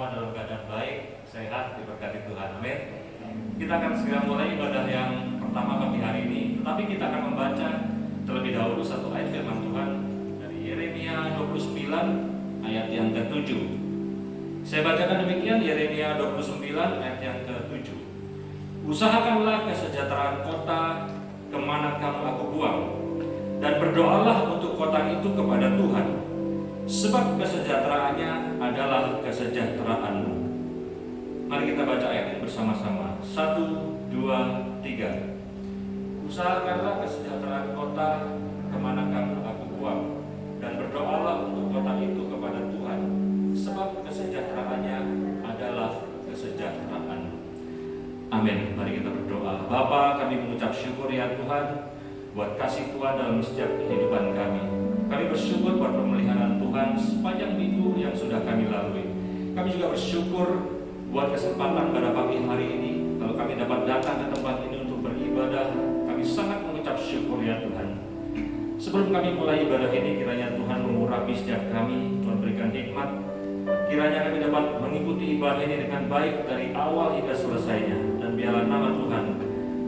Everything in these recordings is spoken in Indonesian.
semua dalam keadaan baik, sehat, diberkati Tuhan. Amin. Kita akan segera mulai ibadah yang pertama pagi hari ini, tetapi kita akan membaca terlebih dahulu satu ayat firman Tuhan dari Yeremia 29 ayat yang ke-7. Saya bacakan demikian, Yeremia 29 ayat yang ke-7. Usahakanlah kesejahteraan kota kemana kamu aku buang, dan berdoalah untuk kota itu kepada Tuhan, sebab kesejahteraannya adalah kesejahteraanmu. Mari kita baca ayat ini bersama-sama. 1, 2, 3. Usahakanlah kesejahteraan kota kemana kamu aku buang, dan berdoalah untuk kota itu kepada Tuhan, sebab kesejahteraannya adalah kesejahteraanmu. Amin. Mari kita berdoa. Bapa, kami mengucap syukur ya Tuhan buat kasih Tuhan dalam setiap kehidupan kami. Kami bersyukur buat pemeliharaan Tuhan sepanjang minggu yang sudah kami lalui. Kami juga bersyukur buat kesempatan pada pagi hari ini, kalau kami dapat datang ke tempat ini untuk beribadah. Kami sangat mengucap syukur ya Tuhan. Sebelum kami mulai ibadah ini, kiranya Tuhan mengurapi setiap kami. Tuhan berikan hikmat. Kiranya kami dapat mengikuti ibadah ini dengan baik dari awal hingga selesainya, dan biarlah nama Tuhan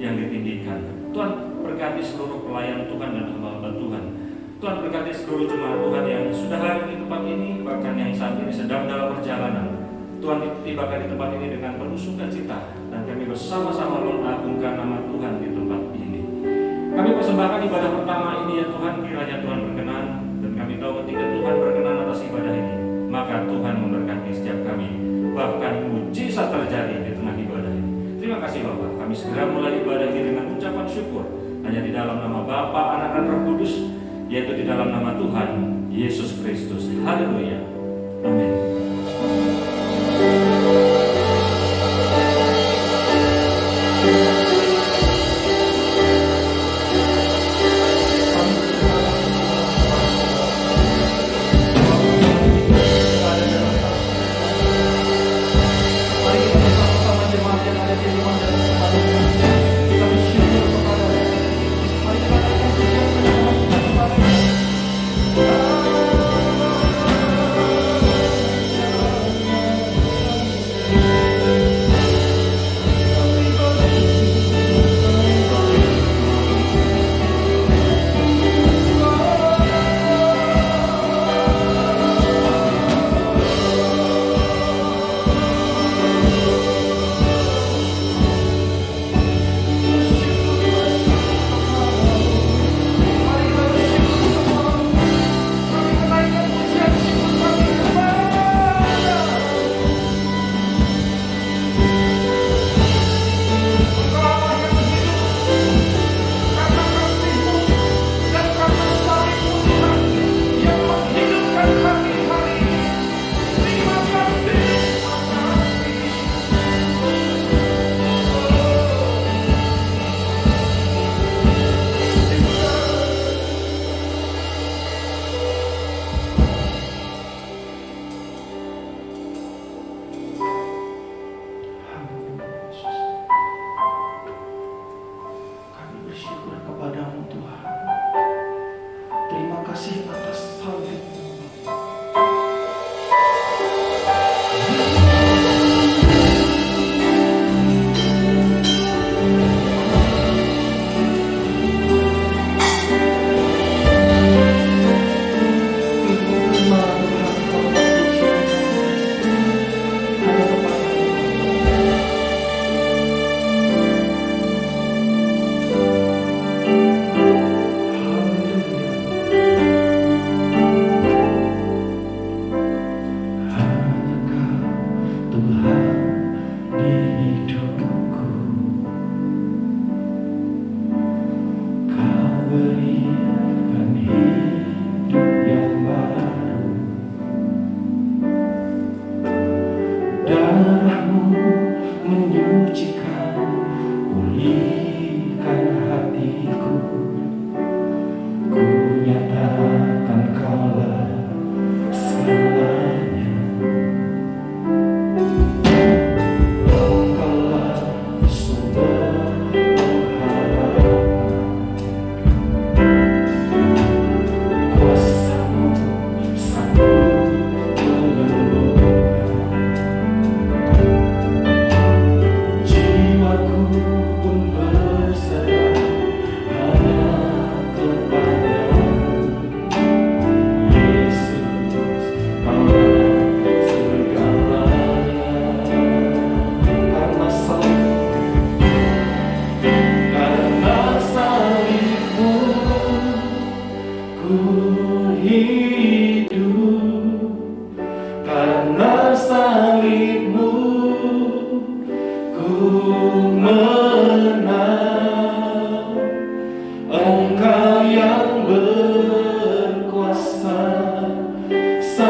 yang ditinggikan. Tuhan berkati seluruh pelayan Tuhan dan hamba Tuhan. Tuhan berkati seluruh jemaat Tuhan yang sudah hadir di tempat ini, bahkan yang saat ini sedang dalam perjalanan. Tuhan ditibakan di tempat ini dengan penuh sukacita, dan kami bersama-sama mengagungkan nama Tuhan di tempat ini. Kami persembahkan ibadah pertama ini ya Tuhan, kiranya Tuhan berkenan, dan kami tahu ketika Tuhan berkenan atas ibadah ini, maka Tuhan memberkati setiap kami, bahkan mujizat terjadi di tengah ibadah ini. Terima kasih Bapak. Kami segera mulai ibadah ini dengan ucapan syukur, hanya di dalam nama Bapa, Anak dan Roh Kudus, yaitu di dalam nama Tuhan Yesus Kristus. Haleluya. Amin. Oh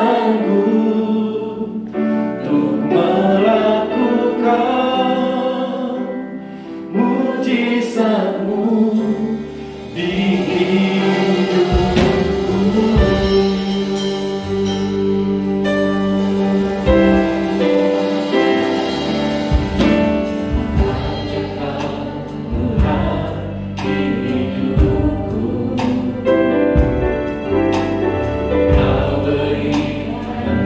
sanggup untuk melakukan mujizat-Mu di hidupku. Kau berikan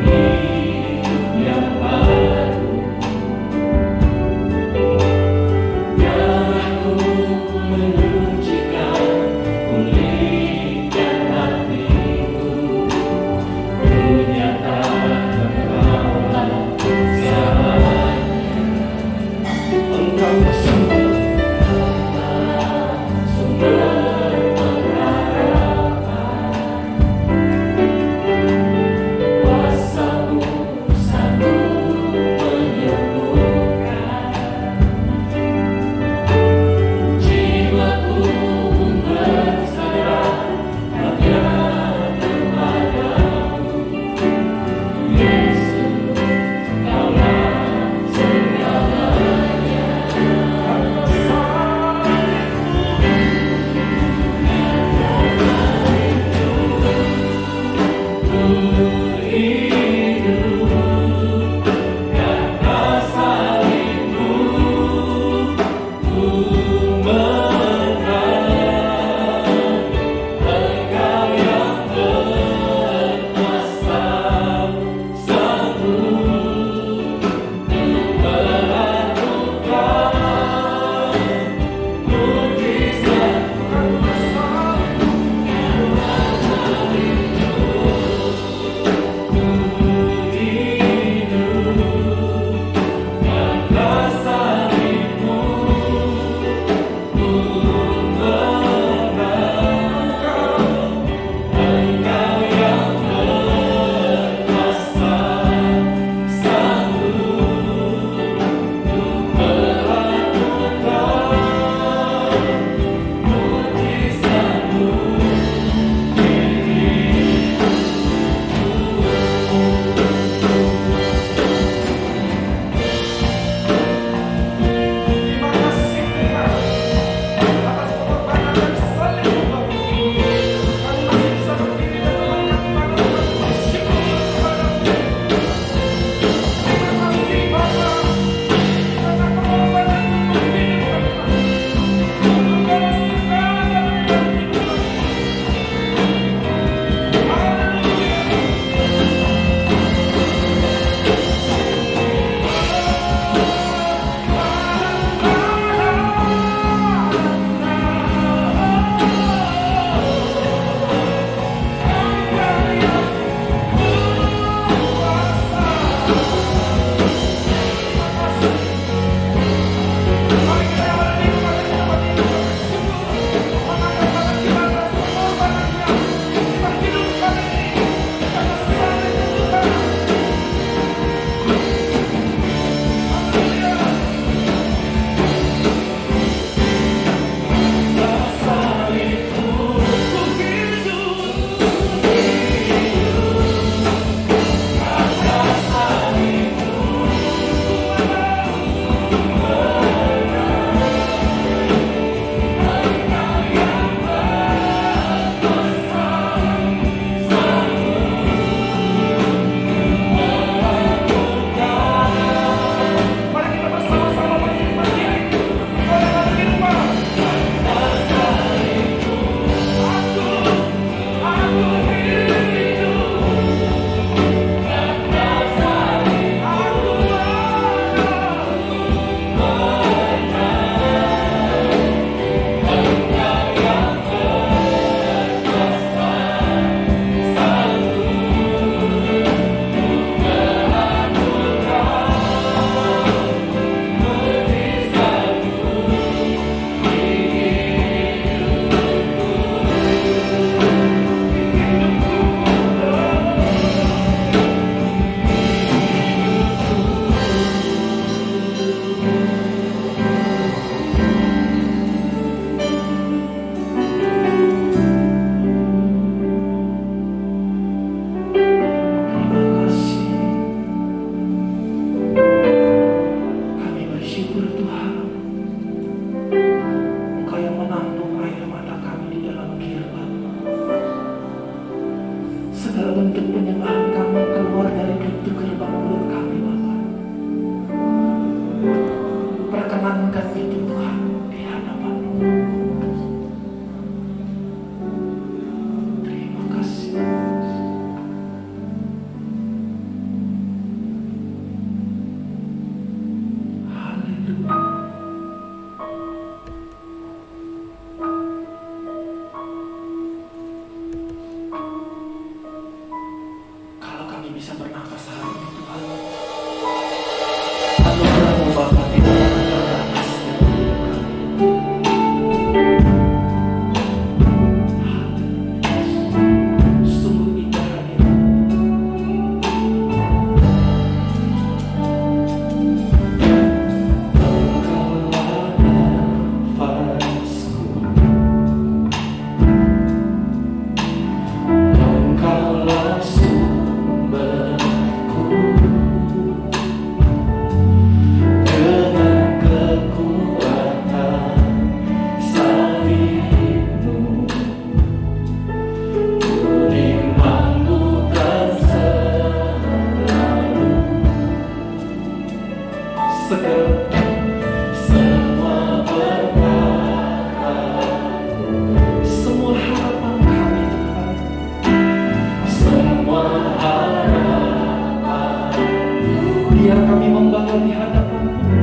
kami membawa di hadapan-Mu.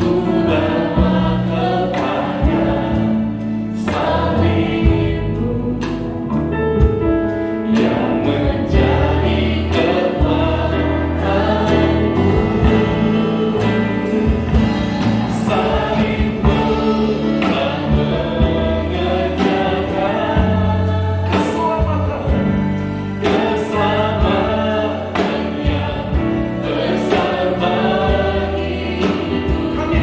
Ku bawa kepada salib-Mu yang menjadi kekuatan-Mu. Salib-Mu telah mengerjakan keselamatan yang besar bagi kami.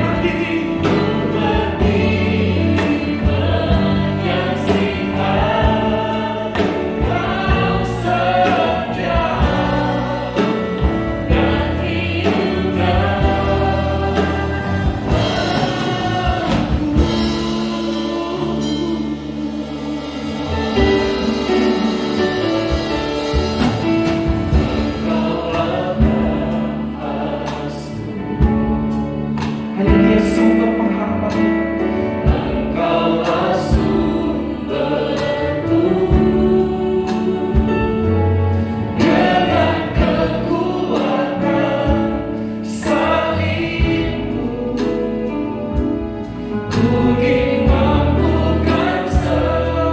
Berdiri menyaksikan Kau setia dan hanya Dia sumber pengharapan kita. Engkaulah sumberku, dengan kekuatan salib-Mu ku ingin mampukan selalu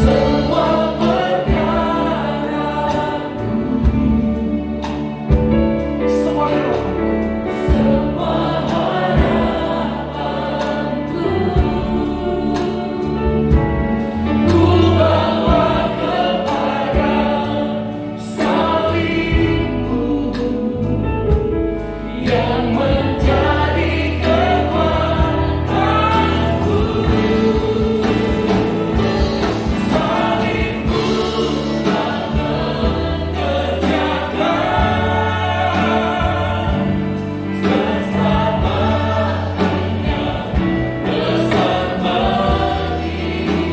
semua perkara, semua harapanku, ku bawa kepada salib-Mu yang menjadi kekuatanku. Salib-Mu telah mengerjakan keselamatan yang besar bagiku.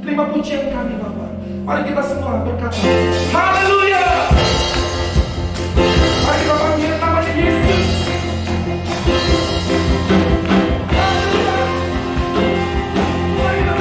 Terima pujian kami Bapa. Mari kita semua berkata haleluya. Mari kita panggil namanya Yesus. Haleluya. Mari kita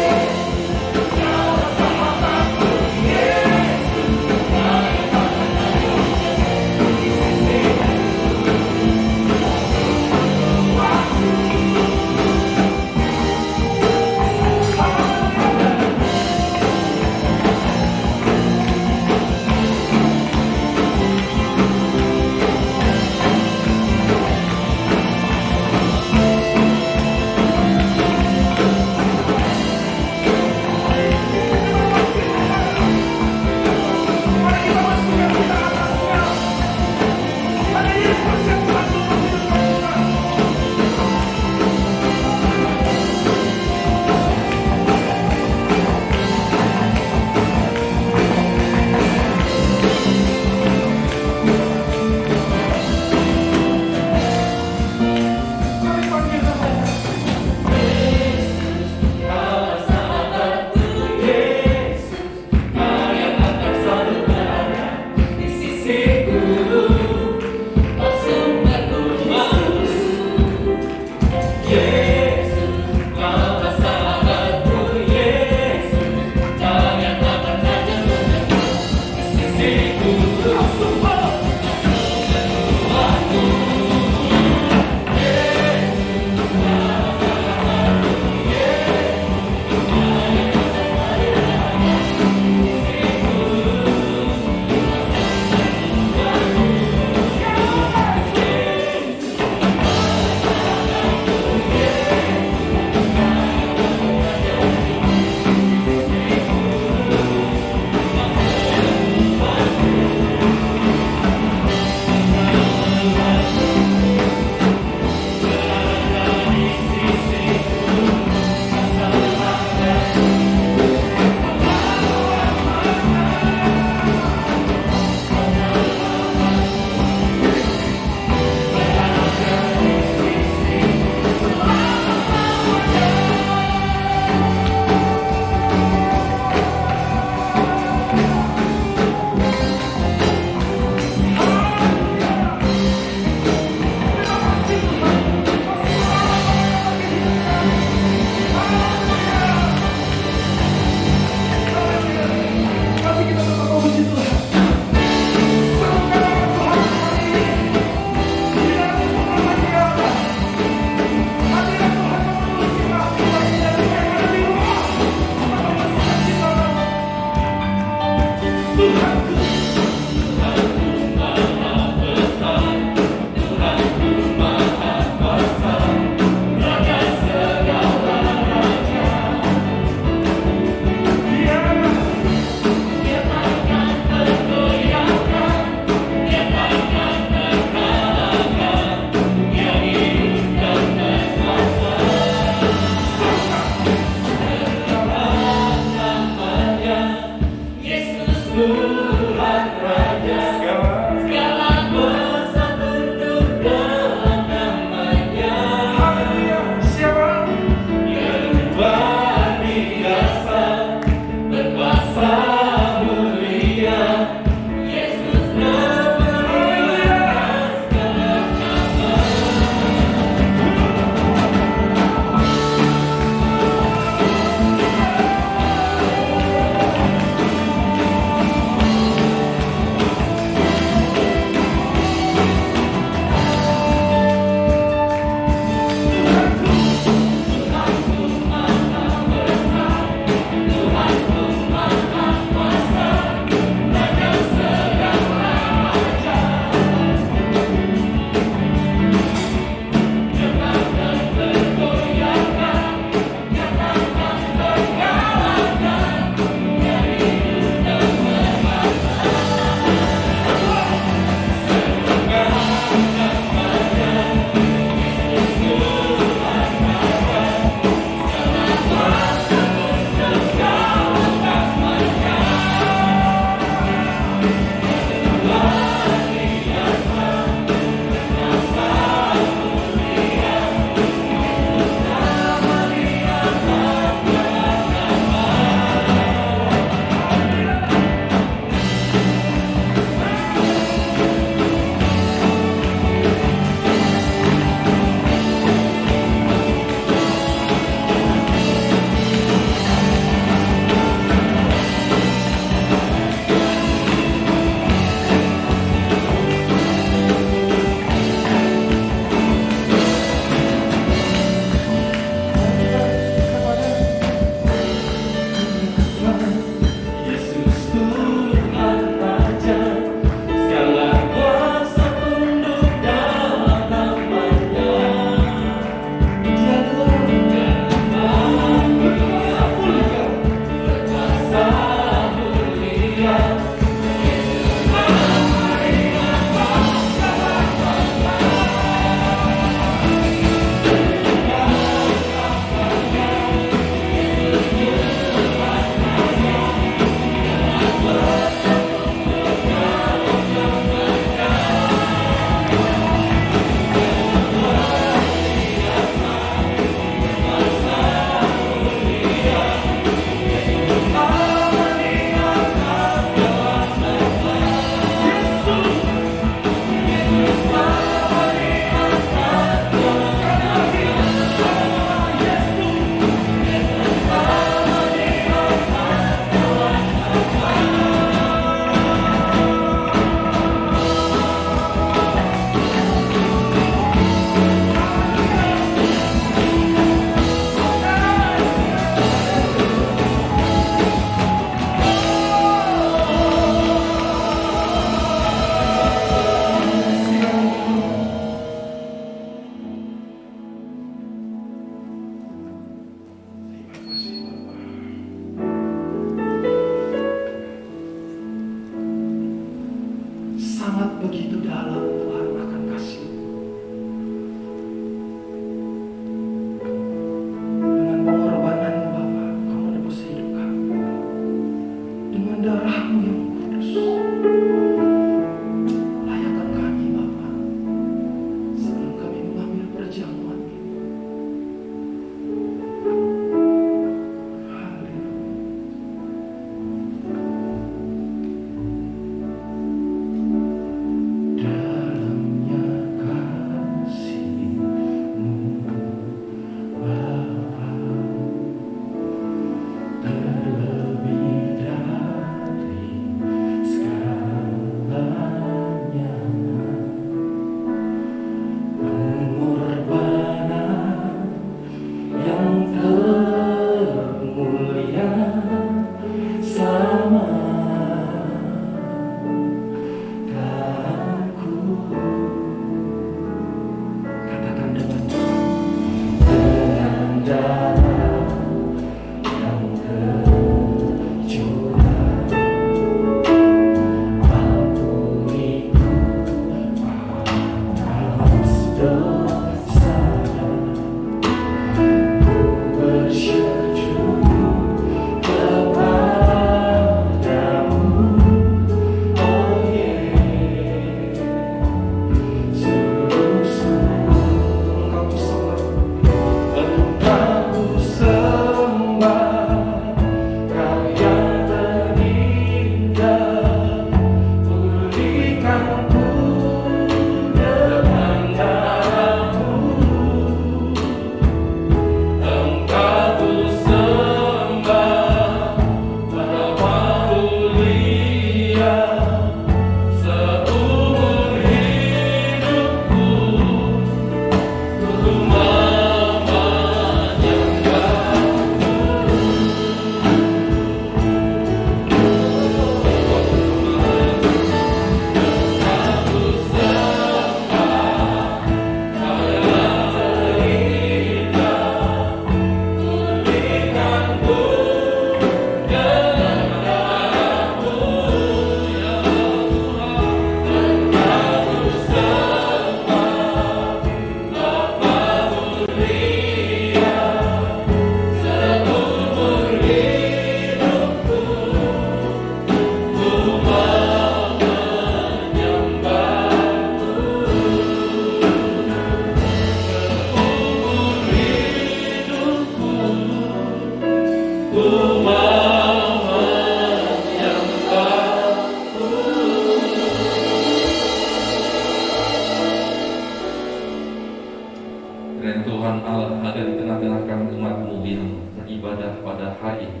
firman Allah ada di tengah-tengah kami umat-Mu yang beribadah pada hari ini.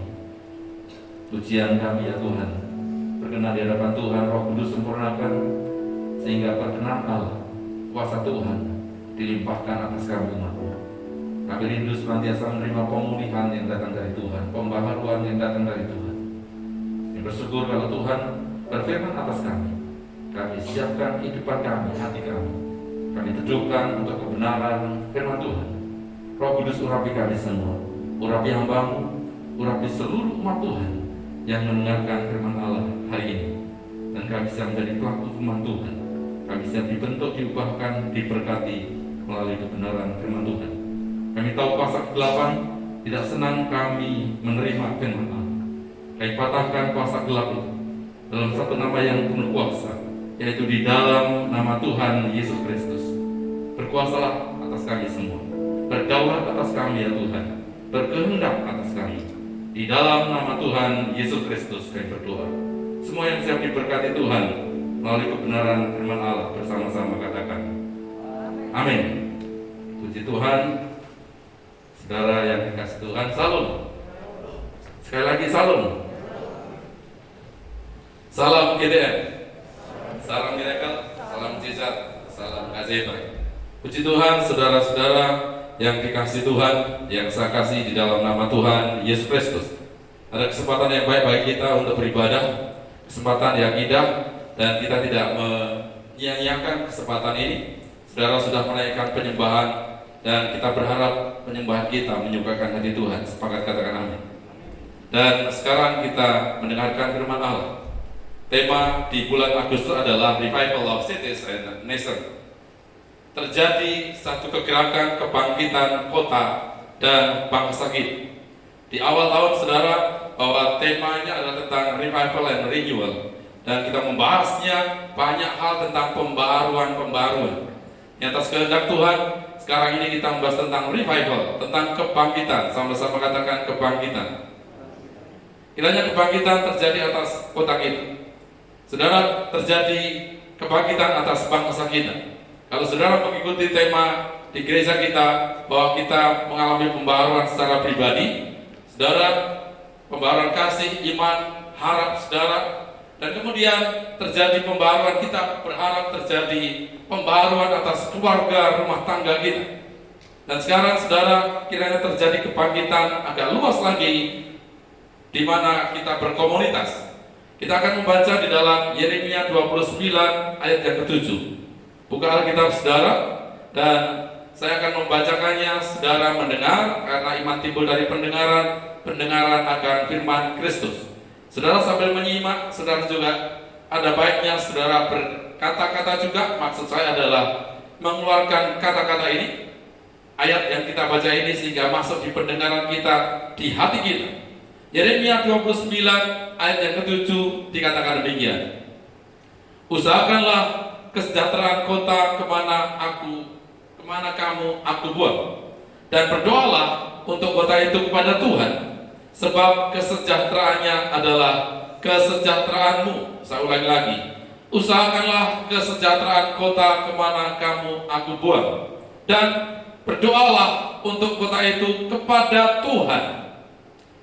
Pujian kami ya Tuhan, berkenan di hadapan Tuhan, Roh Kudus sempurnakan sehingga berkenan Allah, kuasa Tuhan dilimpahkan atas kami umat-Mu. Kami rindu senantiasa menerima pemulihan yang datang dari Tuhan, pembaharuan yang datang dari Tuhan. Kami bersyukur kalau Tuhan berfirman atas kami. Kami siapkan kehidupan kami, hati kami. Kami teduhkan untuk kebenaran firman Tuhan. Roh Kudus urapi kami semua, urapi hamba-Mu, urapi seluruh umat Tuhan yang mendengarkan firman Allah hari ini. Dan kami bisa menjadi pelaku firman Tuhan. Kami bisa dibentuk, diubahkan, diberkati melalui kebenaran firman Tuhan. Kami tahu pasal 8 tidak senang kami menerima firman Allah. Kami patahkan kuasa gelap itu dalam satu nama yang penuh kuasa, yaitu di dalam nama Tuhan Yesus Kristus. Berkuasalah atas kami semua, berdaulat atas kami ya Tuhan, berkehendak atas kami. Di dalam nama Tuhan Yesus Kristus kami berdoa. Semua yang siap diberkati Tuhan melalui kebenaran firman Allah bersama-sama katakan amin. Puji Tuhan. Saudara yang dikasih Tuhan, salam. Sekali lagi salam. Salam GDM, salam miracle, salam mujizat, salam kasih. Puji Tuhan, saudara-saudara yang dikasih Tuhan, yang saya kasih di dalam nama Tuhan Yesus Kristus. Ada kesempatan yang baik bagi kita untuk beribadah, kesempatan yang indah, dan kita tidak menyia-nyiakan kesempatan ini. Saudara sudah menaikkan penyembahan, dan kita berharap penyembahan kita menyukakan hati Tuhan. Sepakat katakan amin. Dan sekarang kita mendengarkan firman Allah. Tema di bulan Agustus adalah Revival of Cities and Nations. Terjadi satu kegerakan kebangkitan kota dan bangsa kita. Di awal tahun saudara, bahwa temanya adalah tentang Revival and Renewal. Dan kita membahasnya banyak hal tentang pembaharuan. Yang atas kehendak Tuhan, sekarang ini kita membahas tentang revival, tentang kebangkitan. Sama-sama katakan kebangkitan. Kiranya kebangkitan terjadi atas kota kita. Saudara, terjadi kebangkitan atas bangsa kita. Kalau saudara mengikuti tema di gereja kita, bahwa kita mengalami pembaharuan secara pribadi, saudara, pembaharuan kasih, iman, harap saudara, dan kemudian terjadi pembaharuan, kita berharap terjadi pembaharuan atas keluarga, rumah tangga kita. Dan sekarang saudara, kiranya terjadi kebangkitan agak luas lagi, di mana kita berkomunitas. Kita akan membaca di dalam Yeremia 29 ayat yang ke-7. Buka Alkitab saudara, dan saya akan membacakannya. Saudara mendengar, karena iman timbul dari pendengaran akan firman Kristus. Saudara sambil menyimak, saudara juga ada baiknya saudara berkata-kata juga. Maksud saya adalah mengeluarkan kata-kata ini, ayat yang kita baca ini, sehingga masuk di pendengaran kita, di hati kita. Yeremia 29 ayat yang ke-7 dikatakan demikian. Usahakanlah kesejahteraan kota kemana kamu aku buang, dan berdoalah untuk kota itu kepada Tuhan, sebab kesejahteraannya adalah kesejahteraanmu. Saya ulangi lagi. Usahakanlah kesejahteraan kota kemana aku buang, dan berdoalah untuk kota itu kepada Tuhan,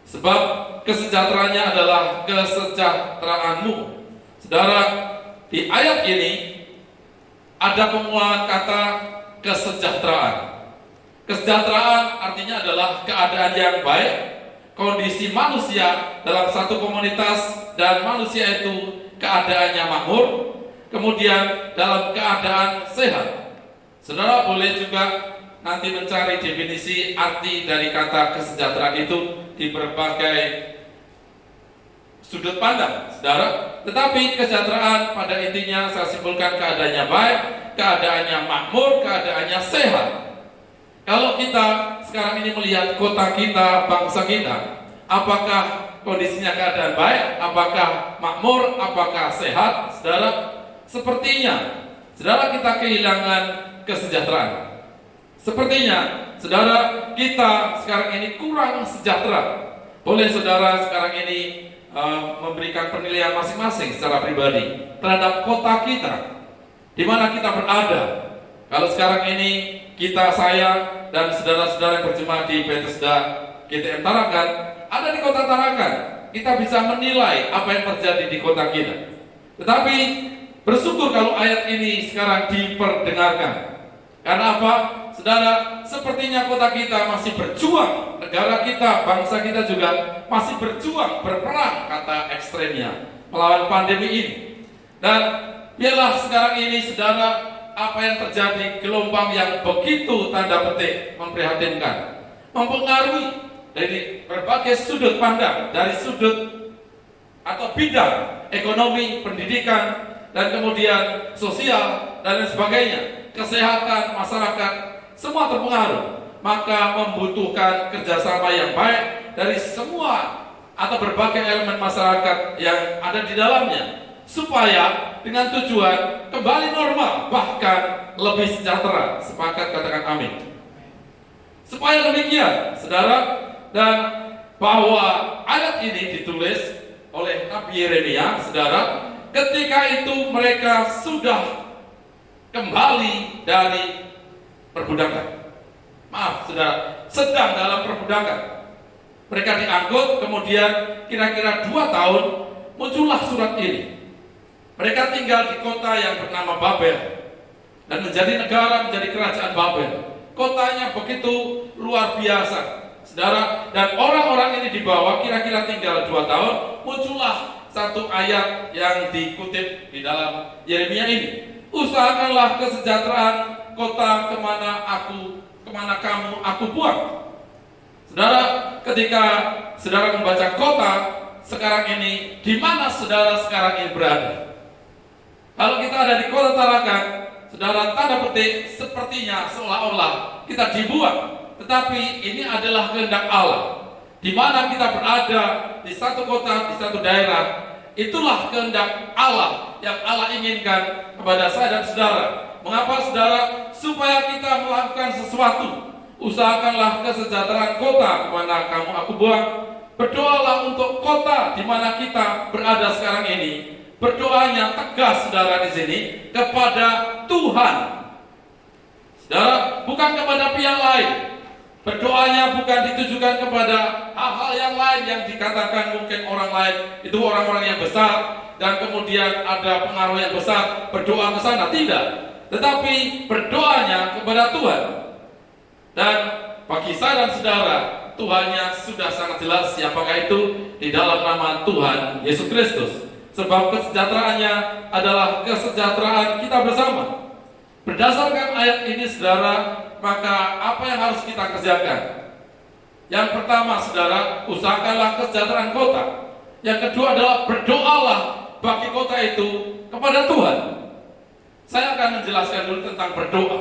sebab kesejahteraannya adalah kesejahteraanmu. Saudara, di ayat ini ada pengulangan kata kesejahteraan. Kesejahteraan artinya adalah keadaan yang baik, kondisi manusia dalam satu komunitas, dan manusia itu keadaannya makmur, kemudian dalam keadaan sehat. Saudara boleh juga nanti mencari definisi arti dari kata kesejahteraan itu di berbagai sudut pandang, saudara. Tetapi kesejahteraan pada intinya saya simpulkan keadaannya baik, keadaannya makmur, keadaannya sehat. Kalau kita sekarang ini melihat kota kita, bangsa kita, apakah kondisinya keadaan baik, apakah makmur, apakah sehat, saudara? Sepertinya, saudara, kita kehilangan kesejahteraan. Sepertinya, saudara, kita sekarang ini kurang sejahtera. Boleh saudara sekarang ini memberikan penilaian masing-masing secara pribadi terhadap kota kita, di mana kita berada. Kalau sekarang ini saya dan saudara-saudara yang berjemaah di Bethesda GTM Tarakan ada di kota Tarakan, kita bisa menilai apa yang terjadi di kota kita. Tetapi bersyukur kalau ayat ini sekarang diperdengarkan. Karena apa? Saudara, sepertinya kota kita masih berjuang, negara kita, bangsa kita juga masih berjuang, berperang, kata ekstremnya, melawan pandemi ini. Dan biarlah sekarang ini, saudara, apa yang terjadi, gelombang yang begitu tanda petik memprihatinkan, mempengaruhi dari berbagai sudut pandang, dari sudut atau bidang ekonomi, pendidikan, dan kemudian sosial, dan lain sebagainya, kesehatan masyarakat, semua terpengaruh. Maka membutuhkan kerjasama yang baik dari semua atau berbagai elemen masyarakat yang ada di dalamnya, supaya dengan tujuan kembali normal, bahkan lebih sejahtera. Sepakat katakan amin. Supaya demikian, saudara, dan bahwa ayat ini ditulis oleh Nabi Yeremia, saudara, ketika itu mereka sudah kembali dari perbudakan. Maaf, saudara, sedang dalam perbudakan. Mereka diangkut, kemudian kira-kira 2 tahun muncullah surat ini. Mereka tinggal di kota yang bernama Babel dan menjadi negara, menjadi kerajaan Babel. Kotanya begitu luar biasa, saudara, dan orang-orang ini dibawa kira-kira tinggal 2 tahun, muncullah satu ayat yang dikutip di dalam Yeremia ini. Usahakanlah kesejahteraan kota kemana kamu aku buang. Saudara, ketika saudara membaca kota sekarang ini, di mana saudara sekarang ini berada? Kalau kita ada di kota Tarakan, saudara, tanda petik sepertinya seolah-olah kita dibuang. Tetapi ini adalah kehendak Allah. Di mana kita berada di satu kota, di satu daerah, itulah kehendak Allah yang Allah inginkan kepada saya dan saudara. Mengapa, saudara? Supaya kita melakukan sesuatu. Usahakanlah kesejahteraan kota kemana kamu aku buang. Berdoalah untuk kota di mana kita berada sekarang ini. Berdoanya tegas, saudara, di sini kepada Tuhan. Saudara, bukan kepada pihak lain. Berdoanya bukan ditujukan kepada hal-hal yang lain yang dikatakan mungkin orang lain itu orang-orang yang besar dan kemudian ada pengaruh yang besar berdoa ke sana, tidak. Tetapi berdoanya kepada Tuhan. Dan bagi saya dan saudara, Tuhannya sudah sangat jelas siapakah itu di dalam nama Tuhan Yesus Kristus. Sebab kesejahteraannya adalah kesejahteraan kita bersama. Berdasarkan ayat ini, saudara, maka apa yang harus kita kerjakan? Yang pertama, saudara, usahakanlah kesejahteraan kota. Yang kedua adalah berdoalah bagi kota itu kepada Tuhan. Saya akan menjelaskan dulu tentang berdoa.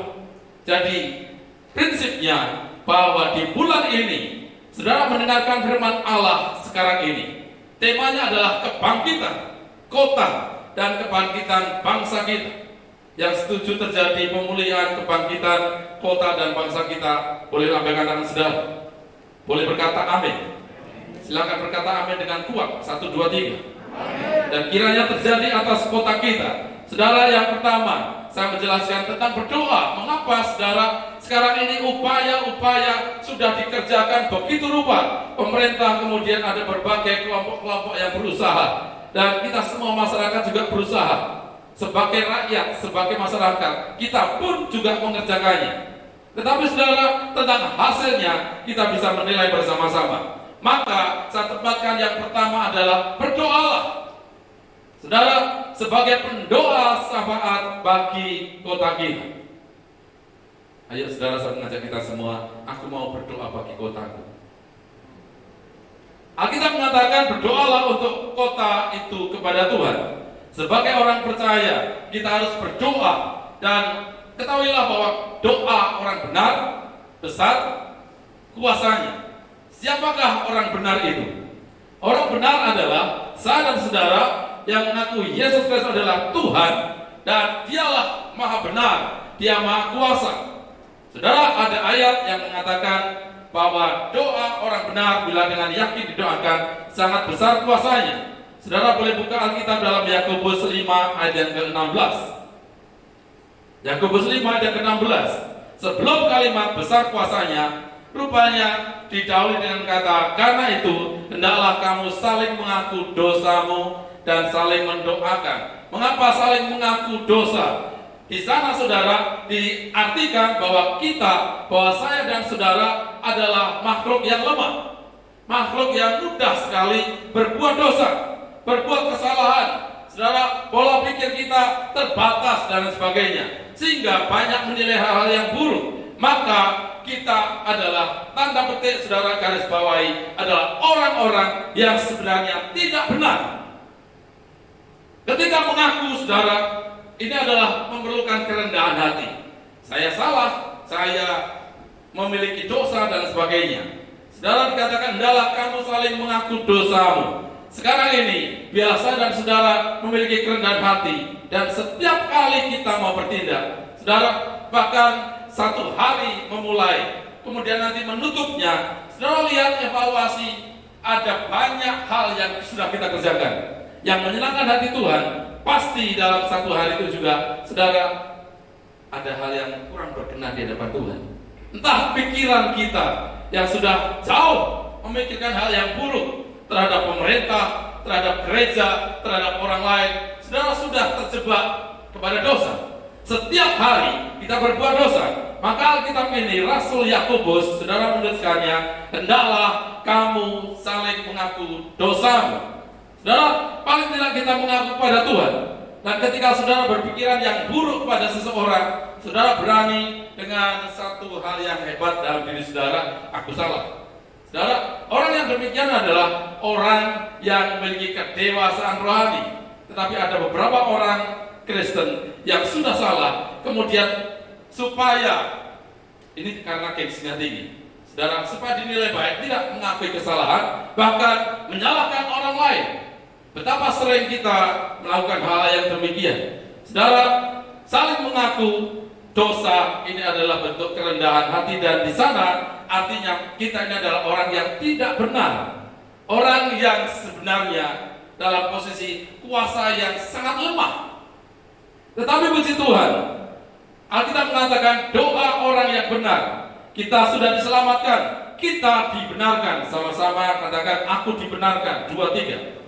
Jadi, prinsipnya bahwa di bulan ini, saudara mendengarkan firman Allah sekarang ini. Temanya adalah kebangkitan kota dan kebangkitan bangsa kita. Yang setuju terjadi pemulihan, kebangkitan kota dan bangsa kita, boleh lambaikan tangan saudara. Boleh berkata amin. Silakan berkata amin dengan kuat. 1, 2, 3. Dan kiranya terjadi atas kota kita. Saudara, yang pertama saya menjelaskan tentang berdoa. Mengapa, saudara, sekarang ini upaya-upaya sudah dikerjakan begitu rupa. Pemerintah kemudian ada berbagai kelompok-kelompok yang berusaha. Dan kita semua masyarakat juga berusaha. Sebagai rakyat, sebagai masyarakat, kita pun juga mengerjakannya. Tetapi, saudara, tentang hasilnya kita bisa menilai bersama-sama. Maka saya tempatkan yang pertama adalah berdoalah. Saudara, sebagai pendoa syafaat bagi kota kita. Ayo saudara, saya mengajak kita semua, aku mau berdoa bagi kotaku. Alkitab mengatakan berdoalah untuk kota itu kepada Tuhan. Sebagai orang percaya, kita harus berdoa. Dan ketahuilah bahwa doa orang benar besar kuasanya. Siapakah orang benar itu? Orang benar adalah saya dan saudara yang mengakui Yesus Kristus adalah Tuhan dan dialah maha benar, dia maha kuasa. Saudara, ada ayat yang mengatakan bahwa doa orang benar bila dengan yakin didoakan sangat besar kuasanya. Saudara boleh buka Alkitab dalam Yakobus 5 ayat yang ke-16. Yakobus 5 ayat yang ke-16. Sebelum kalimat besar kuasanya, rupanya didahului dengan kata, karena itu hendaklah kamu saling mengaku dosamu dan saling mendoakan. Mengapa saling mengaku dosa? Di sana saudara diartikan bahwa saya dan saudara adalah makhluk yang lemah, makhluk yang mudah sekali berbuat dosa, berbuat kesalahan. Saudara, pola pikir kita terbatas dan sebagainya, sehingga banyak menilai hal-hal yang buruk. Maka kita adalah, tanda petik saudara garis bawahi, adalah orang-orang yang sebenarnya tidak benar. Ketika mengaku saudara, ini adalah memerlukan kerendahan hati. Saya salah, saya memiliki dosa dan sebagainya. Saudara dikatakan, hendaklah kamu saling mengaku dosamu. Sekarang ini, biar saya dan saudara memiliki kerendahan hati, dan setiap kali kita mau bertindak, saudara, bahkan satu hari memulai, kemudian nanti menutupnya, saudara lihat evaluasi, ada banyak hal yang sudah kita kerjakan, yang menyenangkan hati Tuhan. Pasti dalam satu hari itu juga, saudara, ada hal yang kurang berkenan di hadapan Tuhan. Entah pikiran kita yang sudah jauh memikirkan hal yang buruk terhadap pemerintah, terhadap gereja, terhadap orang lain, saudara sudah terjebak kepada dosa. Setiap hari kita berbuat dosa. Maka Alkitab ini, Rasul Yakobus, saudara menuliskannya, hendaklah kamu saling mengaku dosamu. Saudara, paling tidak kita mengaku kepada Tuhan. Dan ketika saudara berpikiran yang buruk pada seseorang, saudara berani dengan satu hal yang hebat dalam diri saudara, aku salah. Saudara, orang yang demikian adalah orang yang memiliki kedewasaan rohani. Tetapi ada beberapa orang Kristen yang sudah salah, kemudian supaya, ini karena gengsinya tinggi, saudara, supaya dinilai baik, tidak mengakui kesalahan, bahkan menyalahkan orang lain. Betapa sering kita melakukan hal yang demikian. Saudara, saling mengaku dosa ini adalah bentuk kerendahan hati, dan di sana artinya kita ini adalah orang yang tidak benar, orang yang sebenarnya dalam posisi kuasa yang sangat lemah. Tetapi puji Tuhan, Alkitab mengatakan doa orang yang benar, kita sudah diselamatkan, kita dibenarkan. Sama-sama katakan, aku dibenarkan. 2, 3.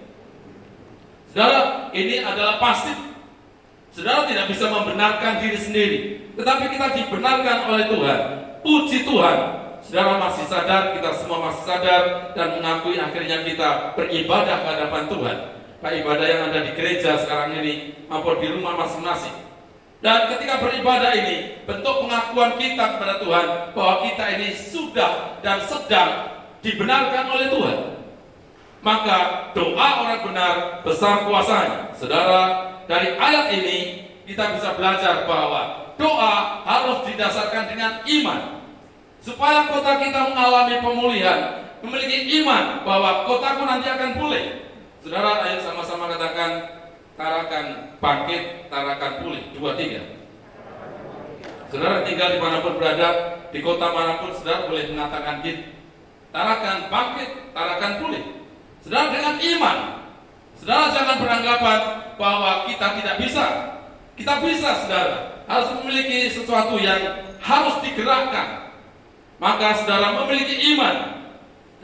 Saudara, ini adalah pasti. Saudara tidak bisa membenarkan diri sendiri, tetapi kita dibenarkan oleh Tuhan. Puji Tuhan, saudara masih sadar, kita semua masih sadar, dan mengakui akhirnya kita beribadah ke hadapan Tuhan. Baik ibadah yang ada di gereja sekarang ini maupun di rumah masing-masing. Dan ketika beribadah ini, bentuk pengakuan kita kepada Tuhan bahwa kita ini sudah dan sedang dibenarkan oleh Tuhan. Maka doa orang benar besar kuasanya. Saudara, dari ayat ini kita bisa belajar bahwa doa harus didasarkan dengan iman. Supaya kota kita mengalami pemulihan, memiliki iman bahwa kotaku nanti akan pulih. Saudara, ayo sama-sama katakan, tarakan bangkit, tarakan pulih. 2, 3. Saudara tinggal dimanapun berada, di kota manapun, saudara boleh mengatakan gitu. Tarakan bangkit, tarakan pulih. Saudara, dengan iman, saudara jangan beranggapan bahwa kita tidak bisa. Kita bisa, saudara. Harus memiliki sesuatu yang harus digerakkan. Maka saudara memiliki iman.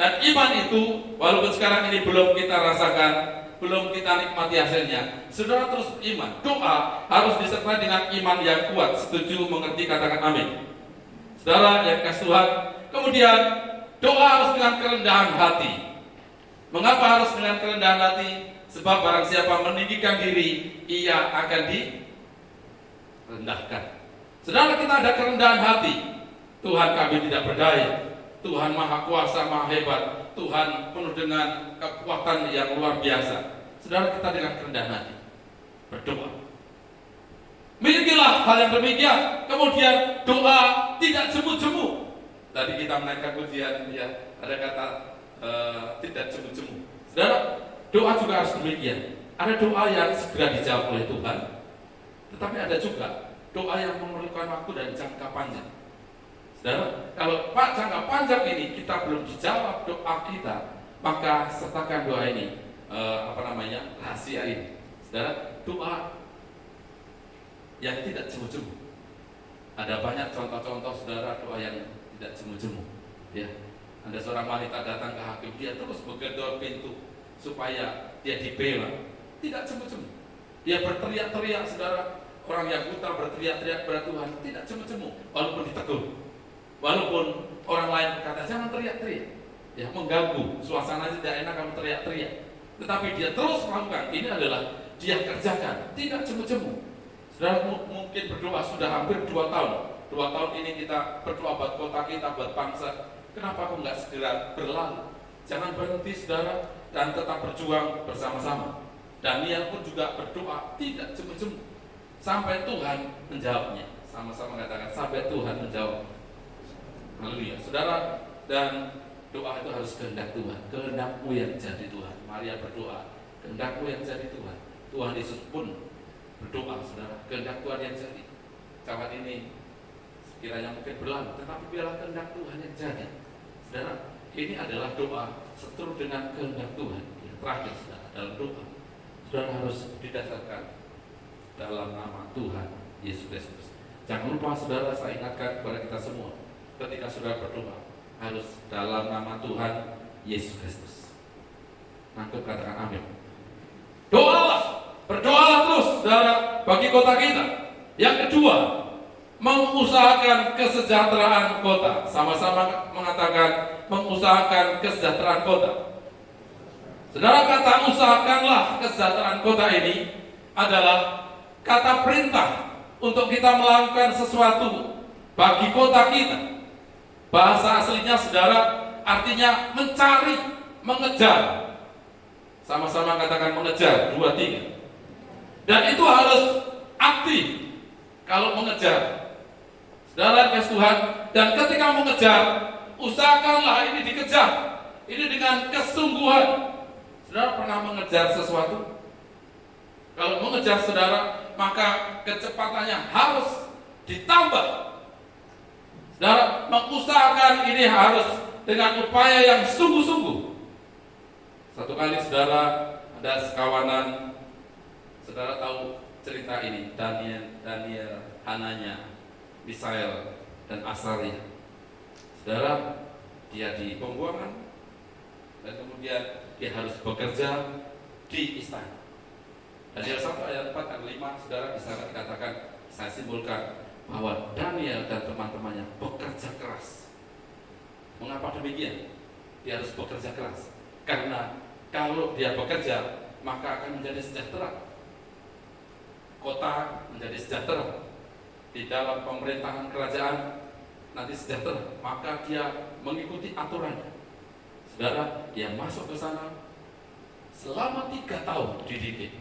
Dan iman itu, walaupun sekarang ini belum kita rasakan, belum kita nikmati hasilnya, saudara terus beriman. Doa harus disertai dengan iman yang kuat. Setuju, mengerti, katakan amin. Saudara yang kasih Tuhan, kemudian doa harus dengan kerendahan hati. Mengapa harus dengan kerendahan hati? Sebab barang siapa meninggikan diri, ia akan direndahkan. Saudara, kita ada kerendahan hati. Tuhan, kami tidak berdaya. Tuhan maha kuasa, maha hebat. Tuhan penuh dengan kekuatan yang luar biasa. Saudara, kita dengan kerendahan hati berdoa. Milikilah hal yang demikian. Kemudian doa tidak jemu-jemu. Tadi kita menaikkan pujian, ya, ada kata tidak jemu-jemu. Saudara, doa juga harus demikian. Ada doa yang segera dijawab oleh Tuhan, tetapi ada juga doa yang memerlukan waktu dan jangka panjang. Saudara, kalau jangka panjang ini kita belum dijawab doa kita, maka sertakan doa ini, rahasia ini. Saudara, doa yang tidak jemu-jemu. Ada banyak contoh-contoh saudara doa yang tidak jemu-jemu. Ya, ada seorang wanita datang ke hakim, dia terus menggedor pintu supaya dia dibela, tidak jemu-jemu. Dia berteriak-teriak saudara, orang yang buta berteriak-teriak kepada Tuhan, tidak jemu-jemu, walaupun ditegur, walaupun orang lain berkata jangan teriak-teriak, ya mengganggu, suasana tidak enak kamu teriak-teriak, tetapi dia terus melakukan. Ini adalah dia kerjakan, tidak jemu-jemu. Saudara mungkin berdoa sudah hampir 2 tahun. 2 tahun ini kita berdoa buat kota kita, buat bangsa. Kenapa kok nggak segera berlalu? Jangan berhenti saudara, dan tetap berjuang bersama-sama. Daniel pun juga berdoa tidak jemu-jemu sampai Tuhan menjawabnya. Sama-sama katakan sampai Tuhan menjawab. Haleluya, saudara. Dan doa itu harus kehendak Tuhan. Kehendakmu yang jadi Tuhan. Maria berdoa, kehendakmu yang jadi Tuhan. Tuhan Yesus pun berdoa, saudara, kehendak Tuhan yang jadi. Cawan ini kiranya mungkin berlalu, tetapi biarlah kehendak Tuhan yang jadi. Saudara, ini adalah doa seturut dengan kehendak Tuhan. Yang terakhir, saudara, dalam doa, saudara harus didasarkan dalam nama Tuhan Yesus Kristus. Jangan lupa saudara, saya ingatkan kepada kita semua, ketika saudara berdoa harus dalam nama Tuhan Yesus Kristus. Nangkep, katakan amin. Doalah, berdoalah terus saudara bagi kota kita. Yang kedua, mengusahakan kesejahteraan kota. Sama-sama mengatakan mengusahakan kesejahteraan kota. Saudara, kata usahakanlah kesejahteraan kota ini adalah kata perintah untuk kita melakukan sesuatu bagi kota kita. Bahasa aslinya saudara artinya mencari, mengejar. Sama-sama katakan mengejar, 2, 3. Dan itu harus aktif kalau mengejar. Saudara kasih Tuhan, dan ketika mengejar, usahakanlah ini dikejar. Ini dengan kesungguhan. Saudara pernah mengejar sesuatu? Kalau mengejar saudara, maka kecepatannya harus ditambah. Saudara, mengusahakan ini harus dengan upaya yang sungguh-sungguh. Satu kali saudara ada sekawanan, saudara tahu cerita ini, Daniel, Hananya, Misael, dan Asaria. Saudara, dia di pembuangan, dan kemudian dia harus bekerja di istana. Daniel 1 ayat 4 dan 5, saudara bisa dikatakan, saya simpulkan bahwa Daniel dan teman-temannya bekerja keras. Mengapa demikian? Dia harus bekerja keras karena kalau dia bekerja maka akan menjadi sejahtera. Kota menjadi sejahtera, di dalam pemerintahan kerajaan nanti sejahtera, maka dia mengikuti aturannya. Saudara, dia masuk ke sana selama 3 tahun dididik.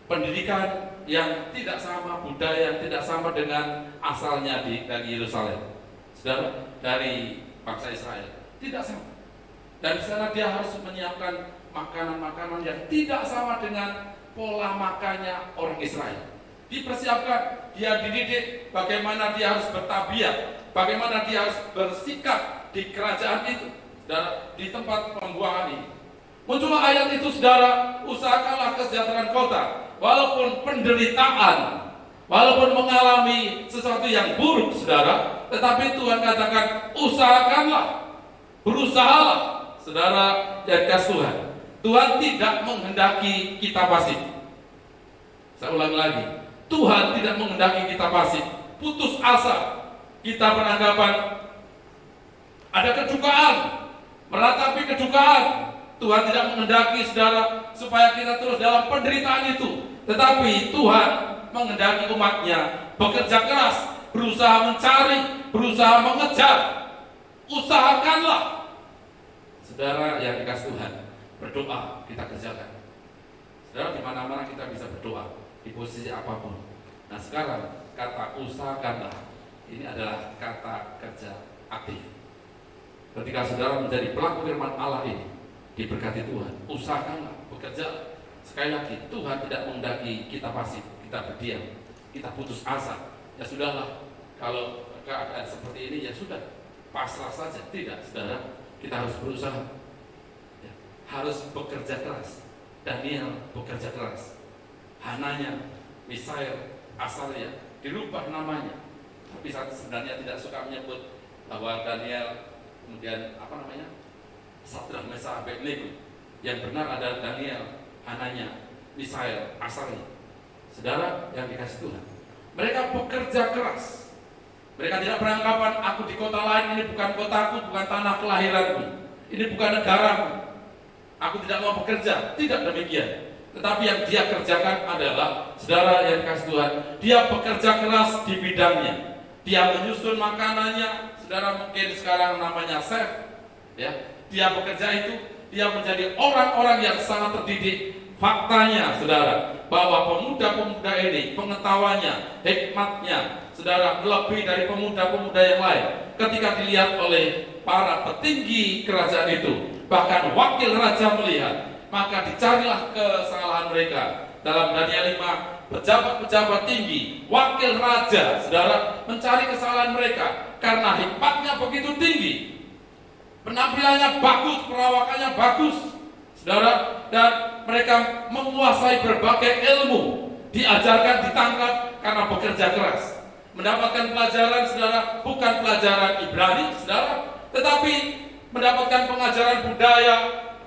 Pendidikan yang tidak sama, budaya yang tidak sama dengan asalnya dari Yerusalem. Saudara, dari bangsa Israel tidak sama. Dan di sana dia harus menyiapkan makanan-makanan yang tidak sama dengan pola makannya orang Israel. Dipersiapkan, dia dididik bagaimana dia harus bertabiat, bagaimana dia harus bersikap di kerajaan itu, saudara, di tempat pembuangan ini. Muncullah ayat itu, saudara, usahakanlah kesejahteraan kota, walaupun penderitaan, walaupun mengalami sesuatu yang buruk, saudara, tetapi Tuhan katakan usahakanlah, berusahalah, saudara, dan kasih Tuhan. Tuhan tidak menghendaki kita pasif. Saya ulangi lagi, Tuhan tidak menghendaki kita pasif, putus asa. Kita beranggapan ada kedukaan, meratapi kedukaan. Tuhan tidak menghendaki saudara supaya kita terus dalam penderitaan itu, tetapi Tuhan menghendaki umatnya bekerja keras, berusaha mencari, berusaha mengejar. Usahakanlah, saudara yang dikasih Tuhan, berdoa kita kerjakan. Saudara, di mana-mana kita bisa berdoa, di posisi apapun. Nah sekarang kata usahakanlah ini adalah kata kerja aktif. Ketika saudara menjadi pelaku firman Allah ini, diberkati Tuhan, usahakanlah bekerja. Sekali lagi, Tuhan tidak menghendaki kita pasif, kita berdiam, kita putus asa. Ya sudahlah, kalau keadaan seperti ini ya sudah, pasrah saja. Tidak, saudara, kita harus berusaha, ya, harus bekerja keras. Daniel bekerja keras. Hananya, Misael, Asaria dirubah namanya. Tapi saya sebenarnya tidak suka menyebut bahwa Daniel kemudian Sadrak, Mesakh, Abednego. Yang benar adalah Daniel, Hananya, Misael, Asari. Saudara yang dikasih Tuhan, mereka bekerja keras. Mereka tidak beranggapan aku di kota lain, ini bukan kotaku, bukan tanah kelahiranku, ini bukan negaraku, aku tidak mau bekerja. Tidak demikian. Tetapi yang dia kerjakan adalah, saudara yang dikasih Tuhan, dia bekerja keras di bidangnya. Dia menyusun makanannya, saudara mungkin sekarang namanya chef, ya. Dia bekerja itu, dia menjadi orang-orang yang sangat terdidik. Faktanya, saudara, bahwa pemuda-pemuda ini pengetahuannya, hikmatnya, saudara, lebih dari pemuda-pemuda yang lain. Ketika dilihat oleh para petinggi kerajaan itu, bahkan wakil raja melihat, maka dicarilah kesalahan mereka. Dalam Daniel 5, pejabat-pejabat tinggi, wakil raja, saudara, mencari kesalahan mereka karena hikmatnya begitu tinggi, penampilannya bagus, perawakannya bagus, saudara, dan mereka menguasai berbagai ilmu, diajarkan, ditangkap karena bekerja keras, mendapatkan pelajaran, saudara, bukan pelajaran Ibrani, saudara, tetapi mendapatkan pengajaran budaya,